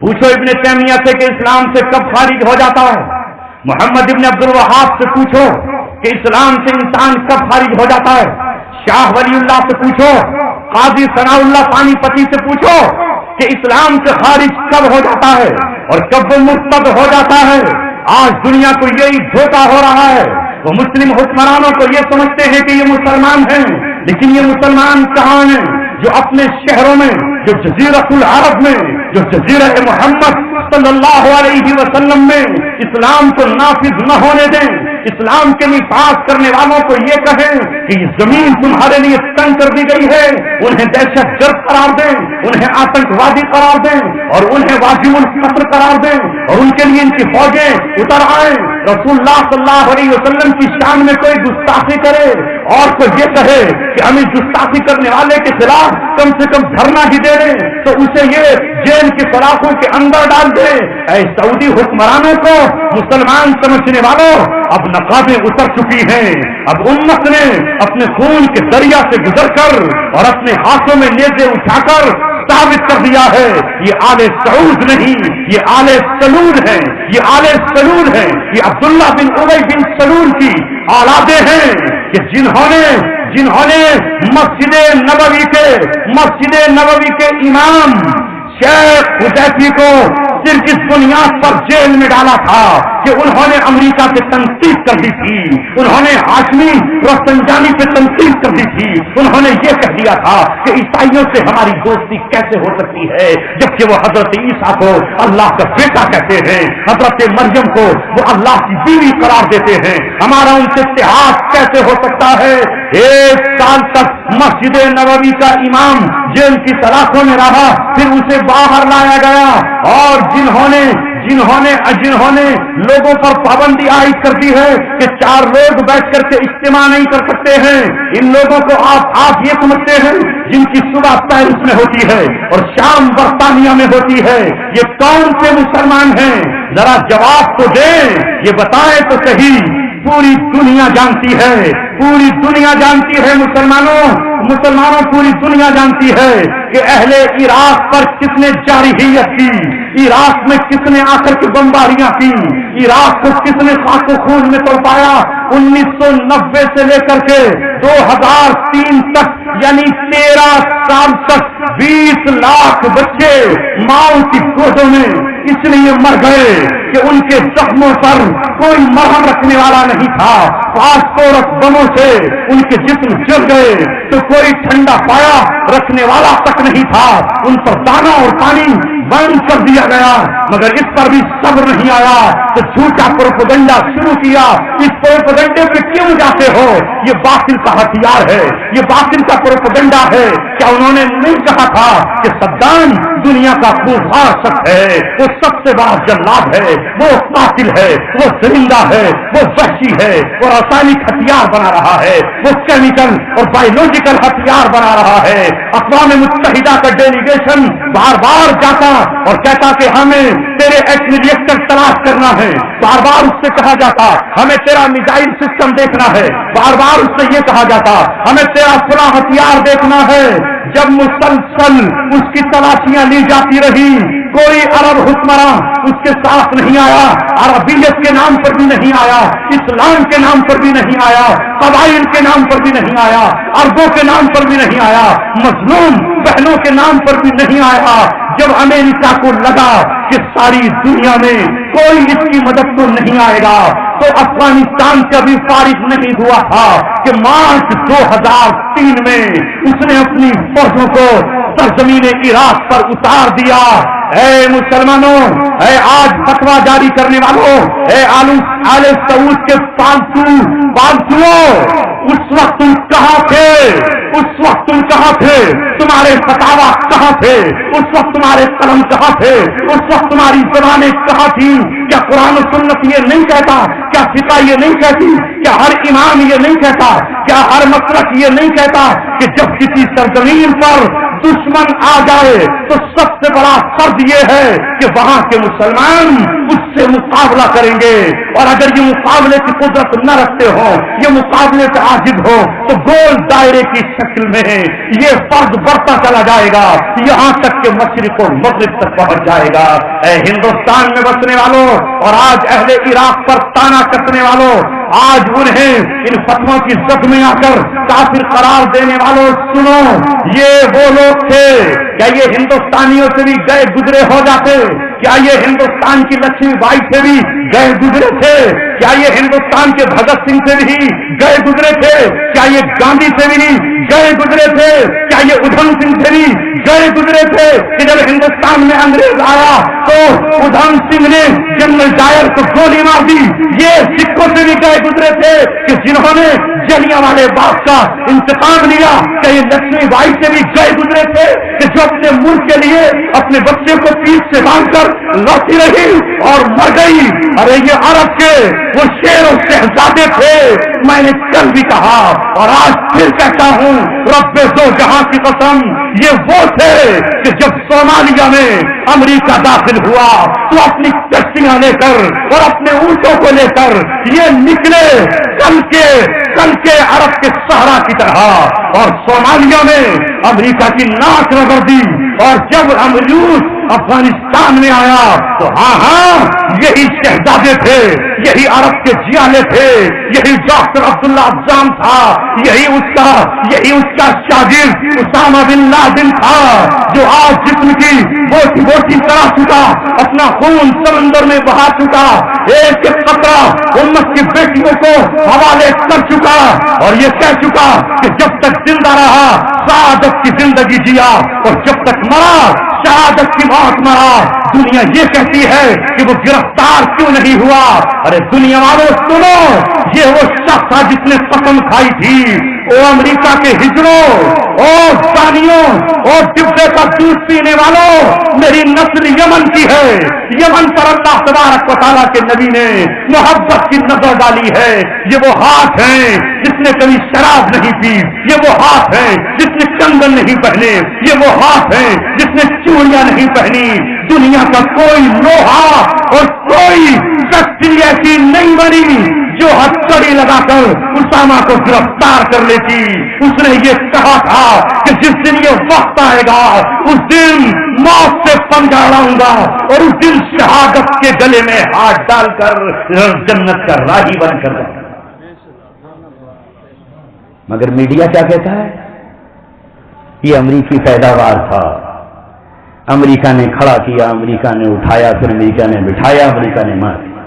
پوچھو ابن تیمیہ سے کہ اسلام سے کب خارج ہو جاتا ہے، محمد ابن عبد الوہاب سے پوچھو کہ اسلام سے انسان کب خارج ہو جاتا ہے، شاہ ولی اللہ سے پوچھو، قاضی ثناء اللہ پانی پتی سے پوچھو کہ اسلام سے خارج کب ہو جاتا ہے اور کب وہ مرتد ہو جاتا ہے۔ آج دنیا کو یہی دھوکہ ہو رہا ہے، وہ مسلم حکمرانوں کو یہ سمجھتے ہیں کہ یہ مسلمان ہیں، لیکن یہ مسلمان کہاں ہیں جو اپنے شہروں میں، جو جزیرۃ العرب میں، جو جزیرہ محمد صلی اللہ علیہ وسلم میں اسلام کو نافذ نہ ہونے دیں، اسلام کے نفاذ کرنے والوں کو یہ کہیں کہ یہ زمین تمہارے لیے تنگ کر دی گئی ہے، انہیں دہشت گرد قرار دیں، انہیں آتنکوادی قرار دیں، اور انہیں واجب القتل قرار دیں، اور ان کے لیے ان کی فوجیں اتر آئیں، رسول اللہ صلی اللہ علیہ وسلم کی شان میں کوئی گستاخی کرے اور کوئی یہ کہے کہ ہم اس گستاخی کرنے والے کے خلاف کم سے کم دھرنا ہی دے دیں تو اسے یہ جیل کی سلاخوں کے اندر ڈال دے۔ اے سعودی حکمرانوں کو، مسلمان سمجھنے والوں، اب نقابیں اتر چکی ہیں، اب امت نے اپنے خون کے دریا سے گزر کر اور اپنے ہاتھوں میں نیزے اٹھا کر ثابت کر دیا ہے یہ آل سعود نہیں، یہ آل سلول ہیں، یہ آل سلول ہیں، یہ عبداللہ بن ابی بن سلول کی اولادیں ہیں کہ جنہوں نے مسجد نبوی کے امام شیخ حذیفی کو صرف اس بنیاد پر جیل میں ڈالا تھا کہ انہوں نے امریکہ سے تنقید کر دی تھی، انہوں نے ہاشمی رفسنجانی سے تنقید کر دی تھی، انہوں نے یہ کہہ دیا تھا کہ عیسائیوں سے ہماری دوستی کیسے ہو سکتی ہے جبکہ وہ حضرت عیسیٰ کو اللہ کا بیٹا کہتے ہیں، حضرت مریم کو وہ اللہ کی بیوی قرار دیتے ہیں، ہمارا ان سے اتحاد کیسے ہو سکتا ہے؟ 1 سال تک مسجد نبوی کا امام جیل کی سلاخوں میں رہا، پھر اسے باہر لایا گیا، اور جنہوں نے لوگوں پر پابندی عائد کر دی ہے کہ 4 لوگ بیٹھ کر کے اجتماع نہیں کر سکتے ہیں، ان لوگوں کو آپ یہ سمجھتے ہیں جن کی صبح پیرس میں ہوتی ہے اور شام برطانیہ میں ہوتی ہے، یہ کون سے مسلمان ہیں؟ ذرا جواب تو دیں، یہ بتائیں تو صحیح۔ پوری دنیا جانتی ہے، پوری دنیا جانتی ہے، مسلمانوں پوری دنیا جانتی ہے کہ اہل عراق پر کس نے جارحیت کی، عراق میں کس نے آ کر کے بمباریاں کی، عراق کو کس نے خاک و خون میں توڑایا۔ 1990 سے لے کر کے 2003 تک، یعنی 13 سال تک 20 لاکھ بچے ماؤں کی گودوں میں اس لیے مر گئے کہ ان کے زخموں پر کوئی مرہم رکھنے والا نہیں تھا. فاسفورس بموں سے ان کے جسم جل گئے تو کوئی ٹھنڈا پایا رکھنے والا تک نہیں تھا. ان پر دانا اور پانی بند کر دیا گیا مگر اس پر بھی صبر نہیں آیا تو جھوٹا پروپیگنڈا شروع کیا. اس پروپیگنڈے پہ کیوں جاتے ہو؟ یہ باطل کا ہتھیار ہے, یہ باطل کا پروپیگنڈا ہے. کیا انہوں نے نہیں کہا تھا کہ صدام دنیا کا خوفناک شخص ہے, وہ سب سے بڑا جلاد ہے, وہ قاتل ہے, وہ درندہ ہے, وہ وحشی ہے, وہ رسائنک ہتھیار بنا رہا ہے, وہ کیمیکل اور بایولوجیکل ہتھیار بنا رہا ہے. اقوام متحدہ کا ڈیلیگیشن بار بار جاتا اور کہتا کہ ہمیں تیرے ایٹمی ریئیکٹر تلاش کرنا ہے. بار بار اس سے کہا جاتا ہمیں تیرا میزائل سسٹم دیکھنا ہے. بار بار اس سے یہ کہا جاتا ہمیں تیرا فلاں ہتھیار دیکھنا ہے. جب مسلسل اس کی تلاشیاں لی جاتی رہی, کوئی عرب حکمراں اس کے ساتھ نہیں آیا. عربیت کے نام پر بھی نہیں آیا, اسلام کے نام پر بھی نہیں آیا, قبائل کے نام پر بھی نہیں آیا, عربوں کے نام پر بھی نہیں آیا, مظلوم بہنوں کے نام پر بھی نہیں آیا. جب امریکہ کو لگا کہ ساری دنیا میں کوئی اس کی مدد کو نہیں آئے گا تو افغانستان سے ابھی فارغ نہیں ہوا تھا کہ مارچ 2003 میں اس نے اپنی فوجوں کو سرزمین عراق پر اتار دیا. اے مسلمانوں, اے آج فتوا جاری کرنے والوں, اے آل سعود کے پالتوؤں, اس وقت تم کہاں تھے؟ اس وقت تم کہاں تھے؟ تمہارے فتاوا کہاں تھے؟ اس وقت تمہارے قلم کہاں تھے؟ اس وقت تمہاری زبانیں کہاں تھی؟ کیا قرآن و سنت یہ نہیں کہتا؟ کیا فقہ یہ نہیں کہتی؟ کیا ہر امام یہ نہیں کہتا؟ کیا ہر مسلک یہ نہیں کہتا کہ جب کسی سرزمین پر دشمن آ جائے تو سب سے بڑا فرض یہ ہے کہ وہاں کے مسلمان اس سے مقابلہ کریں گے, اور اگر یہ مقابلے کی قدرت نہ رکھتے ہوں, یہ مقابلے سے عاجز ہو تو گول دائرے کی شکل میں یہ فرض بڑھتا چلا جائے گا یہاں تک کہ مشرق و مغرب تک پہنچ جائے گا. اے ہندوستان میں بسنے والوں اور آج اہل عراق پر تانا کسنے والوں, آج انہیں ان فتووں کی زد میں آ کر کافر قرار دینے والوں, سنو, یہ وہ لوگ تھے. کیا یہ ہندوستانیوں سے بھی گئے گزرے ہو جاتے؟ کیا یہ ہندوستان کی لکشمی بائی سے بھی گئے گزرے تھے؟ کیا یہ ہندوستان کے بھگت سنگھ سے بھی گئے گزرے تھے؟ کیا یہ گاندھی سے بھی گئے گزرے تھے؟ کیا یہ ادھم سنگھ سے بھی گئے گزرے تھے کہ جب ہندوستان میں انگریز آیا تو ادھم سنگھ نے جنرل ڈائر کو گولی مار دی؟ یہ سکھوں سے بھی گئے گزرے تھے کہ جنہوں نے جلیانوالے باغ کا انتقام لیا؟ کیا یہ لکشمی بائی سے بھی گئے گزرے تھے کہ جو اپنے ملک کے لیے اپنے بچے کو پیٹ سے باندھ کر لوٹی رہی اور مر گئی؟ ارے یہ عرب کے وہ شیر و شہزادے تھے. میں نے کل بھی کہا اور آج پھر کہتا ہوں, رب دو جہاں کی قسم, یہ وہ تھے کہ جب صومالیہ میں امریکہ داخل ہوا تو اپنی کشتیاں لے کر اور اپنے اونٹوں کو لے کر یہ نکلے کل کے عرب کے صحرا کی طرح, اور صومالیہ میں امریکہ کی ناک رگڑ دی. اور جب امریکہ افغانستان میں آیا تو ہاں یہی شہزادے تھے, یہی عرب کے جیالے تھے, یہی ڈاکٹر عبداللہ افزام تھا, یہی اس کا شاگرد اسامہ بن لادن تھا جو آج جسم کی بوٹی بوٹی کرا چکا, اپنا خون سمندر میں بہا چکا, ایک قطرہ امت کی بیٹیوں کو حوالے کر چکا, اور یہ کہہ چکا کہ جب تک زندہ رہا شہادت کی زندگی جیا اور جب تک مرا شہادت کی موت مرا. دنیا یہ کہتی ہے کہ وہ گرفتار کیوں نہیں ہوا؟ ارے دنیا والوں سنو, یہ وہ شخص تھا جس نے قسم کھائی تھی او امریکہ کے ہجروں اور ثانیوں اور ڈبے کا دودھ پینے والوں, میری نسل یمن کی ہے. یمن پر اللہ تبارک و تعالیٰ کے نبی نے محبت کی نظر ڈالی ہے. یہ وہ ہاتھ ہیں جس نے کبھی شراب نہیں پی, یہ وہ ہاتھ ہیں جس نے کنگن نہیں پہنے, یہ وہ ہاتھ ہیں جس نے چوڑیاں نہیں پہنی. دنیا کا کوئی لوہا اور کوئی فیکٹری ایسی نہیں بنی جو ہتھکڑی لگا کر اسامہ کو گرفتار کر لیتی. اس نے یہ کہا تھا کہ جس دن یہ وقت آئے گا اس دن موت سے پنجہ اڑاؤں گا اور اس دن شہادت کے گلے میں ہاتھ ڈال کر جنت کا راہی بن کر جاؤں گا. مگر میڈیا کیا کہتا ہے؟ یہ امریکی پیداوار تھا, امریکہ نے کھڑا کیا، امریکہ نے اٹھایا، پھر امریکہ نے بٹھایا، امریکہ نے مار دیا۔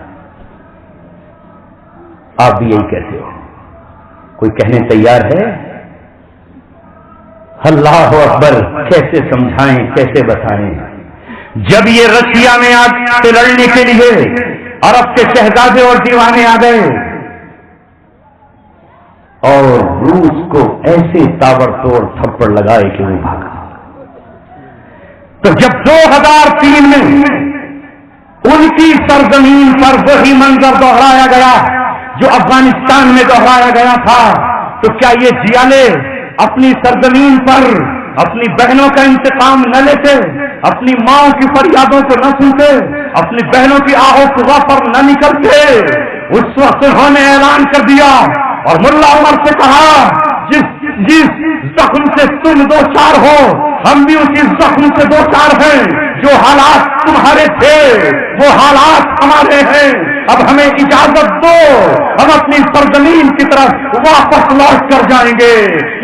آپ بھی یہی کہتے ہو؟ کوئی کہنے تیار ہے؟ اللہ اکبر! کیسے سمجھائیں، کیسے بتائیں؟ جب یہ رشیا میں آگ سے لڑنے کے لیے عرب کے شہزادے اور دیوانے آ گئے اور روس کو ایسے تابڑ توڑ تھپڑ لگائے کہ وہ بھاگا، تو جب 2003 میں ان کی سرزمین پر وہی منظر دہرایا گیا جو افغانستان میں دہرایا گیا تھا، تو کیا یہ جیالے اپنی سرزمین پر اپنی بہنوں کا انتقام نہ لیتے، اپنی ماں کی فریادوں کو نہ سنتے، اپنی بہنوں کی آہو صبح پر نہ نکلتے؟ اس وقت انہوں نے اعلان کر دیا اور ملا عمر سے کہا، جس زخم سے تم دو چار ہو، ہم بھی اسی زخم سے دو چار ہیں۔ جو حالات تمہارے تھے وہ حالات ہمارے ہیں، اب ہمیں اجازت دو، ہم اپنی سرزمین کی طرف واپس لوٹ کر جائیں گے،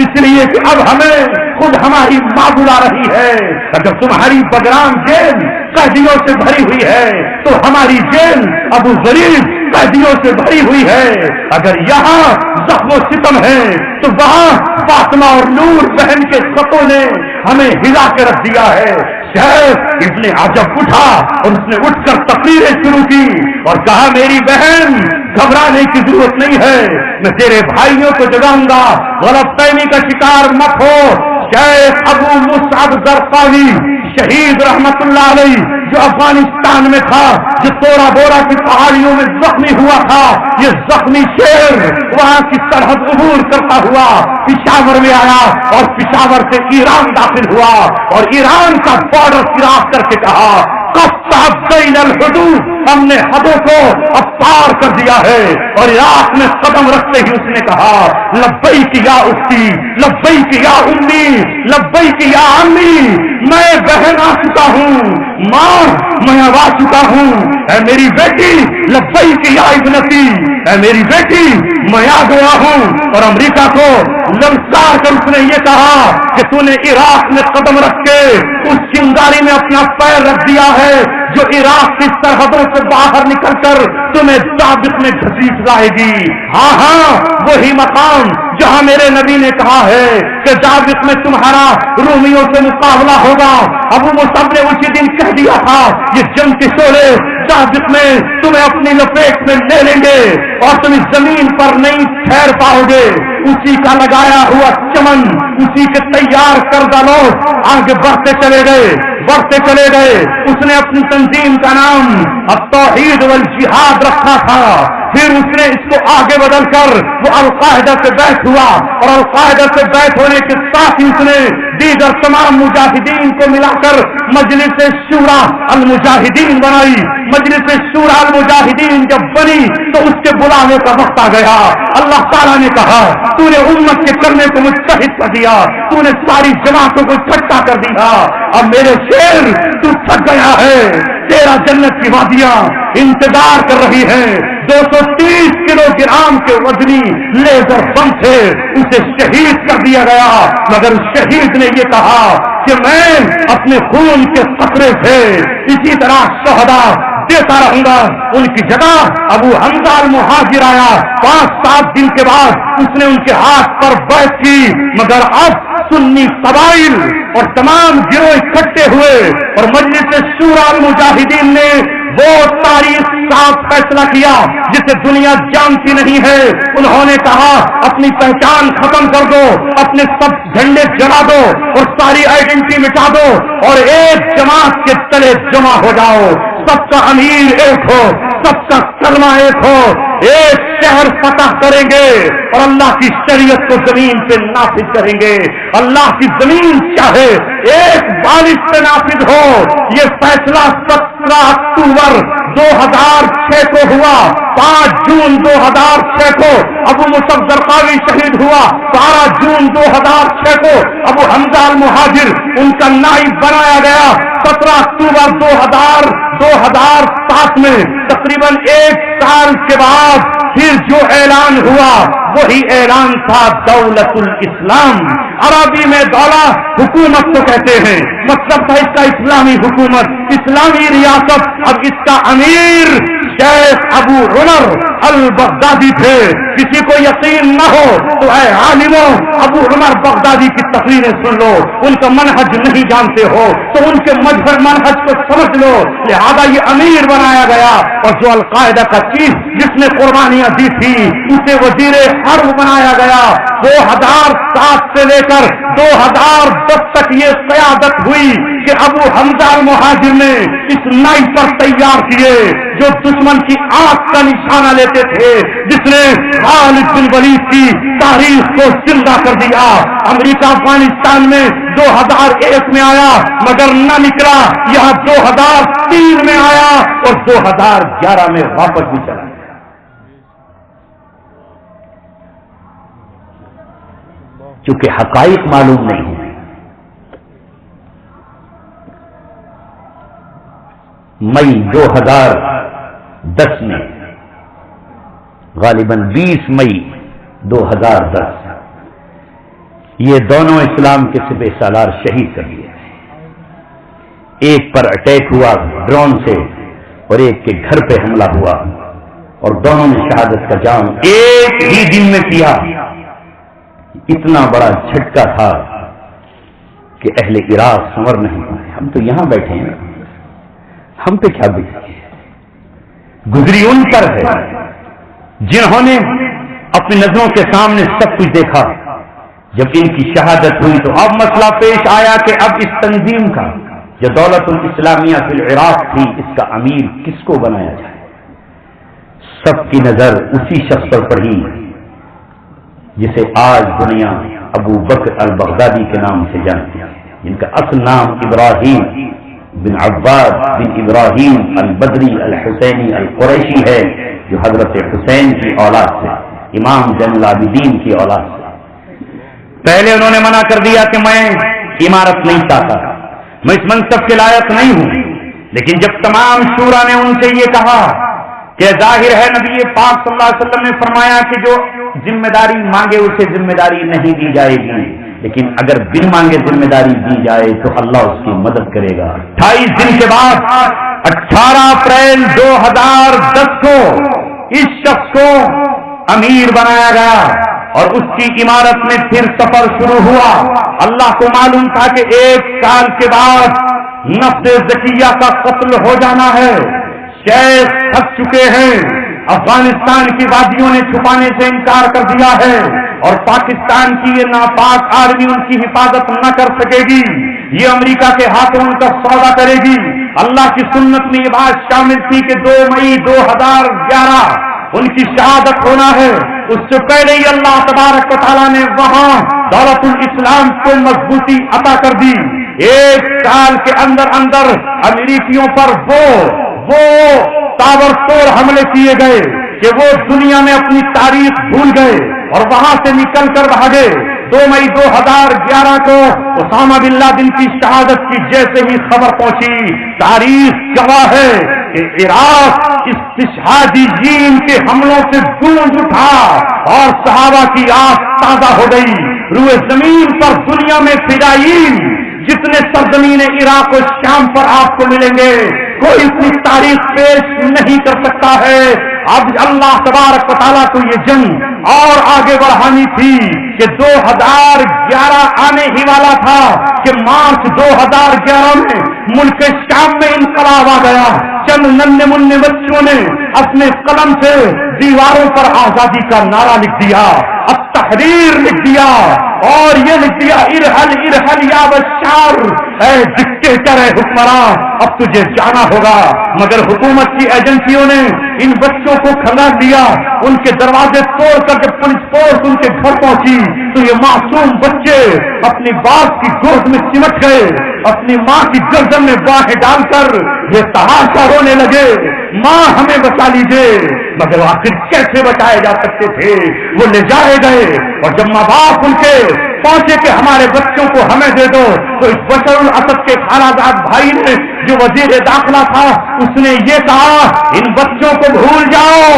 اس لیے کہ اب ہمیں خود ہماری ماں بلا رہی ہے۔ اگر تمہاری بگرام جیل قیدیوں سے بھری ہوئی ہے تو ہماری جیل ابو ظریف قیدیوں سے بھری ہوئی ہے۔ اگر یہاں زخم و ستم ہے تو وہاں فاطمہ اور نور بہن کے خطوں نے ہمیں ہلا کے رکھ دیا ہے۔ شیخ ابن عجب اٹھا اور اس نے اٹھ کر تقریریں شروع کی اور کہا، میری بہن گھبرانے کی ضرورت نہیں ہے، میں تیرے بھائیوں کو جگاؤں گا، غلط فہمی کا شکار مت ہو۔ شیخ ابو مصعب زرقاوی شہید رحمت اللہ علیہ جو افغانستان میں تھا، جو تورا بورا کی پہاڑیوں میں زخمی ہوا تھا، یہ زخمی شیر وہاں کی سرحد عبور کرتا ہوا پشاور میں آیا اور پشاور سے ایران داخل ہوا اور ایران کا بارڈر کراس کر کے کہا، قطع بین الحدود، ہم نے حدوں کو اب پار کر دیا ہے۔ اور عراق میں قدم رکھتے ہی اس نے کہا، لبیک یا اختی، لبیک یا امی، لبیک یا امی، میں بہن آ چکا ہوں، ماں میں اب آ چکا ہوں، اے میری بیٹی لبیک یا ابنتی، اے میری بیٹی میں آ گیا ہوں۔ اور امریکہ کو للکار کر اس نے یہ کہا کہ تو نے عراق میں قدم رکھ کے اس چنگاری میں اپنا پیر رکھ دیا ہے جو عراق کی سرحدوں سے باہر نکل کر تمہیں دابق میں گھسیٹ لائے گی۔ ہاں ہاں، وہی مقام جہاں میرے نبی نے کہا ہے کہ دابق میں تمہارا رومیوں سے مقابلہ ہوگا۔ ابو مصعب نے اسی دن کہہ دیا تھا، یہ جنگ کے شعلے دابق میں تمہیں اپنی لپیٹ میں لے لیں گے اور تم اس زمین پر نہیں ٹھہر پاؤ گے۔ اسی کا لگایا ہوا چمن، اسی کے تیار کردہ لوگ آگے بڑھتے چلے گئے، بڑھتے چلے گئے۔ اس نے اپنی تنظیم کا نام التوحید والجہاد رکھا تھا، پھر اس نے اس کو آگے بدل کر وہ القاعدہ سے بیعت ہوا اور القاعدہ سے بیعت ہونے کے ساتھ ہی اس نے دیگر تمام مجاہدین کو ملا کر مجلس شورا المجاہدین بنائی۔ مجلس شورا المجاہدین جب بنی تو اس کے بلانے کا وقت آ گیا۔ اللہ تعالیٰ نے کہا، تو نے امت کے کرنے کو متحد کر دیا، تو نے ساری جماعتوں کو اکٹھا کر دیا، اب میرے شیر تو تھک گیا ہے، تیرا جنت کی وادیاں انتظار کر رہی ہیں۔ 230 کلو گرام کے وزنی لیزر بم سے اسے شہید کر دیا گیا، مگر شہید نے یہ کہا کہ میں اپنے خون کے قطرے سے اسی طرح شہدا دیتا رہوں گا۔ ان کی جگہ ابو حمزہ المہاجر آیا، 5-7 دن کے بعد اس نے ان کے ہاتھ پر بیعت کی، مگر اب سنی قبائل اور تمام گروہ اکٹھے ہوئے اور مجلس شورا المجاہدین نے وہ تاریخ صاف فیصلہ کیا جسے دنیا جانتی نہیں ہے۔ انہوں نے کہا، اپنی پہچان ختم کر دو، اپنے سب جھنڈے جلا دو اور ساری آئیڈینٹی مٹا دو اور ایک جماعت کے تلے جمع ہو جاؤ، سب کا امیر ایک ہو، سب کا کلمہ ایک ہو، ایک شہر فتح کریں گے اور اللہ کی شریعت کو زمین پہ نافذ کریں گے۔ اللہ کی زمین چاہے ایک بارش سے نافذ ہو۔ یہ فیصلہ 17 اکتوبر 2006 کو ہوا، 5 جون 2006 کو ابو مصعب زرقاوی شہید ہوا، 12 جون 2006 کو ابو حمزہ المہاجر ان کا نائب بنایا گیا۔ 17 اکتوبر 2007 میں تقریباً 1 سال کے بعد پھر جو اعلان ہوا وہی اعلان تھا دولت الاسلام. عربی میں دولت حکومت کو کہتے ہیں، مطلب تھا اس کا اسلامی حکومت، اسلامی ریاست. اب اس کا امیر شیخ ابو عمر البغدادی تھے. کسی کو یقین نہ ہو تو اے عالموں ابو عمر بغدادی کی تقریریں سن لو. ان کا منہج نہیں جانتے ہو تو ان کے مذہب منہج کو سمجھ لو. لہذا یہ امیر بنایا گیا، اور جو القاعدہ کا چیف جس نے قربانیاں دی تھی اسے وزیر حرب بنایا گیا. 2007 سے لے کر 2010 تک یہ قیادت ہوئی کہ ابو حمزہ المہاجر نے اس نائپر تیار کیے جو دشمن کی آنکھ کا نشانہ لیتے تھے، جس نے خالد بن ولید کی تاریخ کو زندہ کر دیا. امریکہ افغانستان میں 2001 میں آیا مگر نہ نکلا، یہاں 2003 میں آیا اور 2011 میں واپس بھی چلا گیا. چونکہ حقائق معلوم نہیں ہوئے. مئی 2010 میں غالباً 20 مئی 2010 یہ دونوں اسلام کے سپہ سالار شہید کر دیے. ایک پر اٹیک ہوا ڈرون سے اور ایک کے گھر پہ حملہ ہوا، اور دونوں نے شہادت کا جام ایک ہی دن میں کیا. اتنا بڑا جھٹکا تھا کہ اہل عراق سنور نہیں پائے. ہم تو یہاں بیٹھے ہیں، ہم پہ کیا گزری؟ گزری ان پر ہے جنہوں نے اپنی نظروں کے سامنے سب کچھ دیکھا. جب ان کی شہادت ہوئی تو اب مسئلہ پیش آیا کہ اب اس تنظیم کا جو دولت الاسلامیہ فی العراق تھی اس کا امیر کس کو بنایا جائے. سب کی نظر اسی شخص پر پڑی جسے آج دنیا ابو بکر البغدادی کے نام سے جانتی ہے، جن کا اصل نام ابراہیم بن عباد بن ابراہیم البدری الحسینی القریشی ہے، جو حضرت حسین کی اولاد سے، امام زین العابدین کی اولاد سے. پہلے انہوں نے منع کر دیا کہ میں عمارت نہیں چاہتا، میں اس منصب کے لائق نہیں ہوں. لیکن جب تمام شورا نے ان سے یہ کہا کہ ظاہر ہے نبی پاک صلی اللہ علیہ وسلم نے فرمایا کہ جو ذمہ داری مانگے اسے ذمہ داری نہیں دی جائے گی، لیکن اگر بن مانگے ذمہ داری دی جائے تو اللہ اس کی مدد کرے گا. 28 دن کے بعد 18 اپریل 2010 کو اس شخص کو امیر بنایا گیا اور اس کی عمارت میں پھر سفر شروع ہوا. اللہ کو معلوم تھا کہ 1 سال کے بعد نفس زکیہ کا قتل ہو جانا ہے. شیخ تھک چکے ہیں، افغانستان کی وادیوں نے چھپانے سے انکار کر دیا ہے اور پاکستان کی یہ ناپاک آرمی ان کی حفاظت نہ کر سکے گی. یہ امریکہ کے ہاتھوں ان کا سودا کرے گی. اللہ کی سنت میں یہ بات شامل تھی کہ 2 مئی 2011 ان کی شہادت ہونا ہے. اس سے پہلے ہی اللہ تبارک و تعالیٰ نے وہاں دولت الاسلام کو مضبوطی عطا کر دی. 1 سال کے اندر اندر امریکیوں پر وہ تابر توڑ حملے کیے گئے کہ وہ دنیا میں اپنی تاریخ بھول گئے اور وہاں سے نکل کر بھاگے. 2 مئی 2011 کو اسامہ بن لادن کی شہادت کی جیسے ہی خبر پہنچی، تاریخ گواہ ہے کہ عراق استشہادیین کے حملوں سے گونج اٹھا اور صحابہ کی آس تازہ ہو گئی. روئے زمین پر دنیا میں فدائین جتنے سرزمین عراق و شام پر آپ کو ملیں گے، کوئی اتنی تاریخ پیش نہیں کر سکتا ہے. اب اللہ تبارک و تعالیٰ کو یہ جنگ اور آگے بڑھانی تھی کہ 2011 آنے ہی والا تھا کہ مارچ 2011 میں ملک شام میں انقلاب آ گیا. چند ننھے منھے بچوں نے اپنے قلم سے دیواروں پر آزادی کا نعرہ لکھ دیا، التحریر لکھ دیا اور یہ لکھ دیا ارحل ارحل یا بشار، اے ڈکٹیٹر، اے حکمراں اب تجھے جانا ہوگا. مگر حکومت کی ایجنسیوں نے ان بچوں کو کھنگال دیا. ان کے دروازے توڑ کر جب پولیس فورس ان کے گھر پہنچی تو یہ معصوم بچے اپنی باپ کی گود میں سمٹ گئے، اپنی ماں کی گردن میں باہیں ڈال کر یہ تحاشا رونے لگے، ماں ہمیں بچا لیجیے. مگر آخر کیسے بچائے جا سکتے تھے؟ وہ لے جائے گئے اور جب ماں باپ ان کے پہنچے کہ ہمارے بچوں کو ہمیں دے دو تو اس بشر الاسد کے خالازاد بھائی نے جو وزیر داخلہ تھا اس نے یہ کہا ان بچوں کو بھول جاؤ،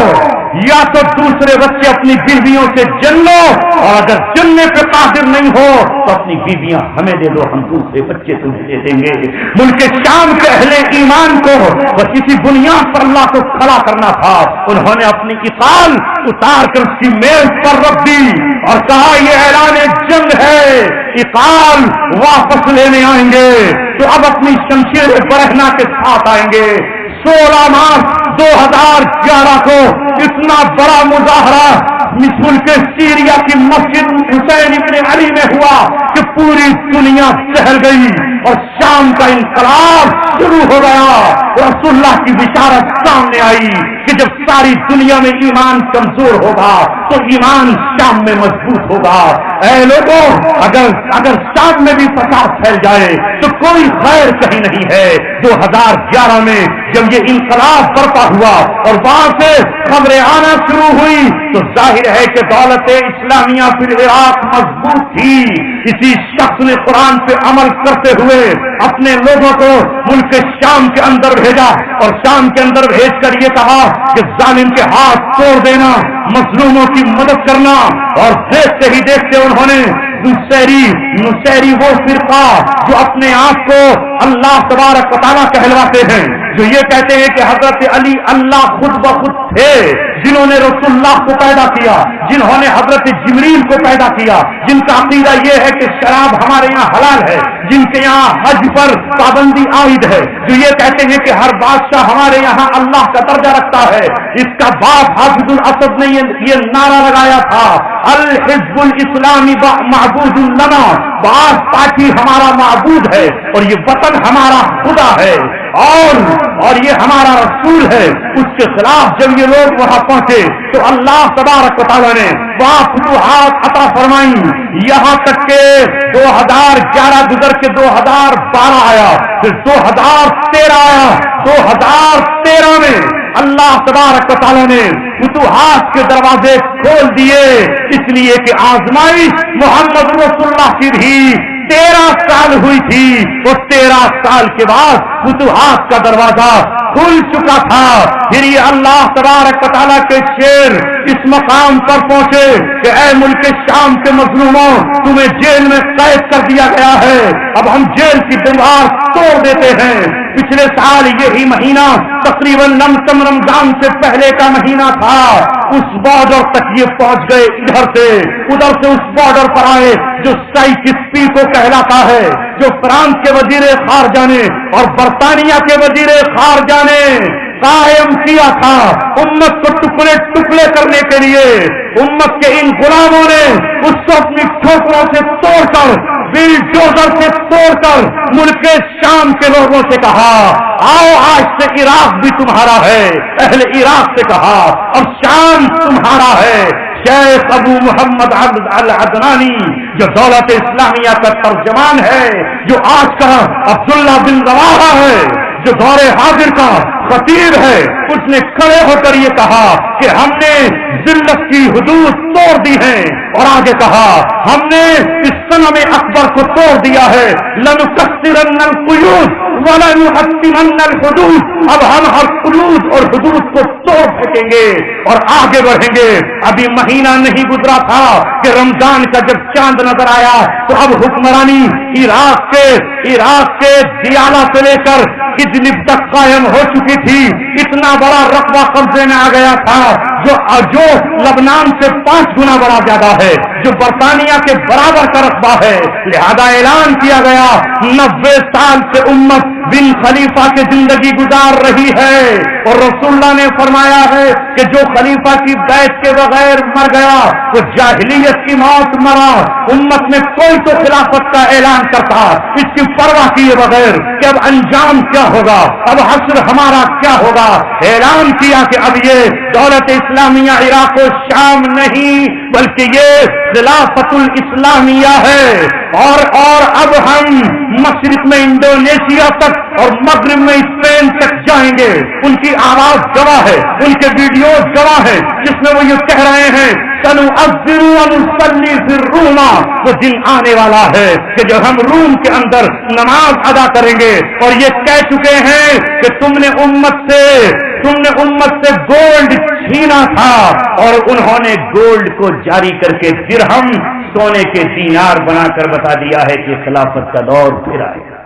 یا تو دوسرے بچے اپنی بیویوں سے جن لو، اور اگر جننے پہ قادر نہیں ہو تو اپنی بیویاں ہمیں دے دو، ہم دوسرے بچے تمہیں دے دیں گے۔ ملک شام کے اہل ایمان کو بس اسی بنیاد پر اللہ کو کھڑا کرنا تھا، انہوں نے اپنی قتال اتار کر اس کی میز پر رکھ دی اور کہا یہ اعلان جنگ ہے، قتال واپس لینے آئیں گے تو اب اپنی شمشیر برہنہ کے ساتھ آئیں گے۔ 16 مارچ 2011 کو اتنا بڑا مظاہرہ ملک سیریا کی مسجد حسین ابن علی میں ہوا کہ پوری دنیا چہل گئی اور شام کا انقلاب شروع ہو گیا۔ رسول اللہ کی بشارت سامنے آئی کہ جب ساری دنیا میں ایمان کمزور ہوگا تو ایمان شام میں مضبوط ہوگا۔ اے لوگوں، اگر شام میں بھی فساد پھیل جائے تو کوئی خیر کہیں نہیں ہے۔ 2011 میں جب یہ انقلاب برپا ہوا اور وہاں سے خبریں آنا شروع ہوئی تو ظاہر ہے کہ دولت اسلامیہ فی العراق مضبوط تھی۔ اسی شخص نے قرآن پہ عمل کرتے ہوئے اپنے لوگوں کو ملک شام کے اندر بھیجا اور شام کے اندر بھیج کر یہ کہا کہ ظالم کے ہاتھ توڑ دینا، مظلوموں کی مدد کرنا، اور دیکھتے ہی دیکھتے انہوں نے نصیری وہ فرقہ جو اپنے آپ کو اللہ تبارک و تعالیٰ کہلواتے ہیں، جو یہ کہتے ہیں کہ حضرت علی اللہ خود بخود تھے، جنہوں نے رسول اللہ کو پیدا کیا، جنہوں نے حضرت جبریل کو پیدا کیا، جن کا عقیدہ یہ ہے کہ شراب ہمارے یہاں حلال ہے، جن کے یہاں حج پر پابندی عائد ہے، جو یہ کہتے ہیں کہ ہر بادشاہ ہمارے یہاں اللہ کا درجہ رکھتا ہے۔ اس کا باپ حافظ الاسد نے یہ نعرہ لگایا تھا، الحزب الاسلامی معبود لنا، باز پارٹی ہمارا معبود ہے اور یہ وطن ہمارا خدا ہے اور یہ ہمارا رسول ہے۔ اس کے خلاف جب یہ لوگ وہاں پہنچے تو اللہ تبارک و تعالیٰ نے وہاں فتوحات عطا فرمائی، یہاں تک کہ 2011 گزر کے 2012 آیا، پھر 2013 آیا۔ 2013 میں اللہ تبارک و تعالیٰ نے فتوحات کے دروازے کھول دیے، اس لیے کہ آزمائش محمد رسول اللہ کی بھی 13 سال ہوئی تھی، اور 13 سال کے بعد فتوحات کا دروازہ کھل چکا تھا۔ پھر یہ اللہ تبارک و تعالیٰ کے شیر اس مقام پر پہنچے کہ اے ملک شام کے مظلوموں، تمہیں جیل میں قید کر دیا گیا ہے، اب ہم جیل کی دیوار توڑ دیتے ہیں۔ پچھلے سال یہی مہینہ تقریباً رمضان سے پہلے کا مہینہ تھا، اس بارڈر تک یہ پہنچ گئے، ادھر سے اس بارڈر پر آئے جو سائکسپی کو کہلاتا ہے، جو فرانس کے وزیر خارجہ نے اور برطانیہ کے وزیر خارجہ نے قائم کیا تھا امت کو ٹکڑے ٹکڑے کرنے کے لیے۔ امت کے ان غلاموں نے اس کو اپنی ٹھوکروں سے توڑ کر، بلڈوزر سے توڑ کر ملک شام کے لوگوں سے کہا آؤ آج سے عراق بھی تمہارا ہے۔ اہل عراق سے کہا اب شام تمہارا ہے۔ شیخ ابو محمد العدنانی جو دولت اسلامیہ کا ترجمان ہے، جو آج کا عبداللہ بن رواحہ ہے، جو دور حاضر کا خطیب ہے، اس نے کھڑے ہو کر یہ کہا کہ ہم نے ذلت کی حدود توڑ دی ہیں، اور آگے کہا ہم نے اس صنم اکبر کو توڑ دیا ہے، لنکسرن القیود ولنحطمن الحدود، اب ہم ہر قیود اور حدود کو توڑ پھینکیں گے اور آگے بڑھیں گے۔ ابھی مہینہ نہیں گزرا تھا کہ رمضان کا جب چاند نظر آیا تو اب حکمرانی عراق کے دیالہ سے لے کر ادلب تک قائم ہو چکی تھی۔ اتنا بڑا رقبہ قبضے میں آ گیا تھا جو لبنان سے 5 گنا بڑا زیادہ ہے، جو برطانیہ کے برابر کا رقبہ ہے۔ لہذا اعلان کیا گیا 90 سال سے امت بن خلیفہ کی زندگی گزار رہی ہے، اور رسول اللہ نے فرمایا ہے کہ جو خلیفہ کی بیعت کے بغیر مر گیا وہ جاہلیت کی موت مرا۔ امت میں کوئی تو خلافت کا اعلان کرتا، اس کی پرواہ کیے بغیر کہ اب انجام کیا ہوگا، اب حشر ہمارا کیا ہوگا۔ اعلان کیا کہ اب یہ دولت اسلامیہ عراق و شام نہیں بلکہ یہ خلافت الاسلامیہ ہے، اور اب ہم مشرق میں انڈونیشیا تک اور مغرب میں اسپین تک جائیں گے۔ ان کی آواز گواہ ہے، ان کے ویڈیوز گواہ ہے، جس میں وہ یہ کہہ رہے ہیں سنؤذن ونصلی فی الروم، وہ دن آنے والا ہے کہ جب ہم روم کے اندر نماز ادا کریں گے، اور یہ کہہ چکے ہیں کہ تم نے امت سے تم نے امت سے گولڈ چھینا تھا اور انہوں نے گولڈ کو جاری کر کے درہم سونے کے دینار بنا کر بتا دیا ہے کہ خلافت کا دور پھر آئے گا۔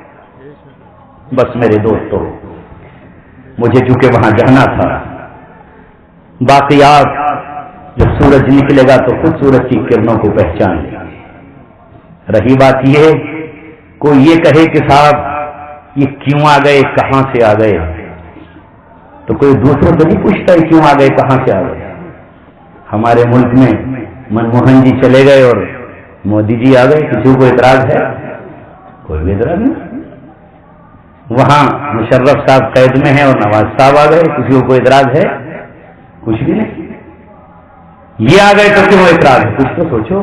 بس میرے دوستو، مجھے چونکہ وہاں جانا تھا، باقیات جب سورج نکلے گا تو خود سورج کی کرنوں کو پہچان لیں گے۔ رہی بات یہ، کوئی یہ کہے کہ صاحب یہ کیوں آ گئے، کہاں سے آ گئے، تو کوئی دوسروں تو نہیں پوچھتا ہے کیوں آ گئے، کہاں سے آ گئے۔ ہمارے ملک میں منموہن جی چلے گئے اور مودی جی آ گئے، کسی کو اعتراض ہے؟ کوئی بھی اعتراض نہیں۔ وہاں مشرف صاحب قید میں ہیں اور نواز صاحب آ گئے، کسی کو کوئی اعتراض ہے؟ کچھ بھی نہیں۔ یہ آ گئے تو کیوں اعتراض ہے؟ کچھ تو سوچو،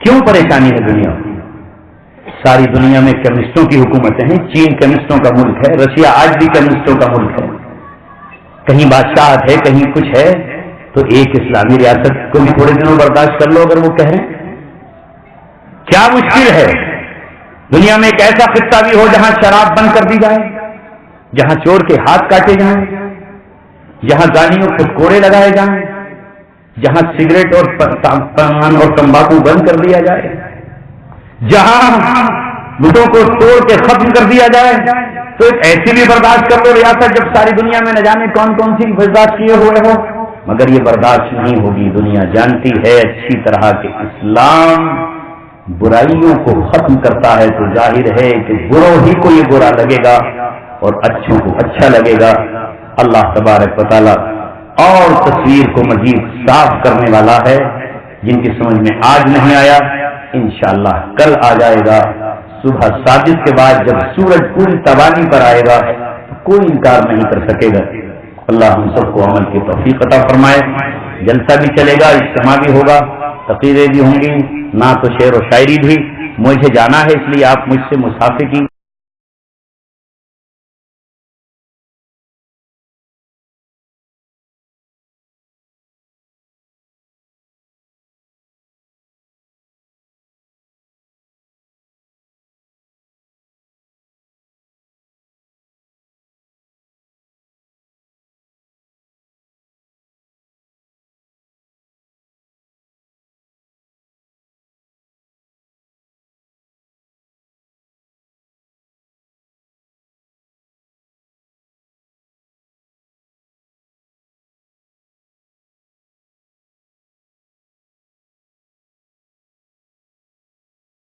کیوں پریشانی ہے دنیا میں؟ ساری دنیا میں کیمسٹوں کی حکومتیں ہیں، چین کیمسٹوں کا ملک ہے، رشیا آج بھی کیمسٹوں کا ملک ہے، کہیں بادشاہت ہے، کہیں کچھ ہے، تو ایک اسلامی ریاست کو بھی تھوڑے دنوں برداشت کر لو اگر وہ کہہ رہے ہیں۔ کیا مشکل ہے؟ دنیا میں ایک ایسا خطہ بھی ہو جہاں شراب بند کر دی جائے، جہاں چور کے ہاتھ کاٹے جائیں، جہاں گاڑیوں کو کوڑے لگائے جائیں، جہاں سگریٹ اور پان اور تمباکو بند کر دیا جائے، جہاں بدھوں کو توڑ کے ختم کر دیا جائے، تو ایک ایسی بھی برداشت کر لو ریاست جب ساری دنیا میں نہ جانے کون کون سی برداشت کیے ہوئے ہو، مگر یہ برداشت نہیں ہوگی۔ دنیا جانتی ہے اچھی طرح کہ اسلام برائیوں کو ختم کرتا ہے، تو ظاہر ہے کہ بروں ہی کو یہ برا لگے گا اور اچھوں کو اچھا لگے گا۔ اللہ تبارک و تعالی اور تصویر کو مزید صاف کرنے والا ہے۔ جن کی سمجھ میں آج نہیں آیا انشاءاللہ کل آ جائے گا۔ صبح صادق کے بعد جب سورج پوری توانی پر آئے گا تو کوئی انکار نہیں کر سکے گا۔ اللہ ہم سب کو عمل کی توفیق عطا فرمائے۔ جلسہ بھی چلے گا، اجتماع بھی ہوگا، تقریریں بھی ہوں گی، نعت و شعر و شاعری بھی۔ مجھے جانا ہے اس لیے آپ مجھ سے مسافر کی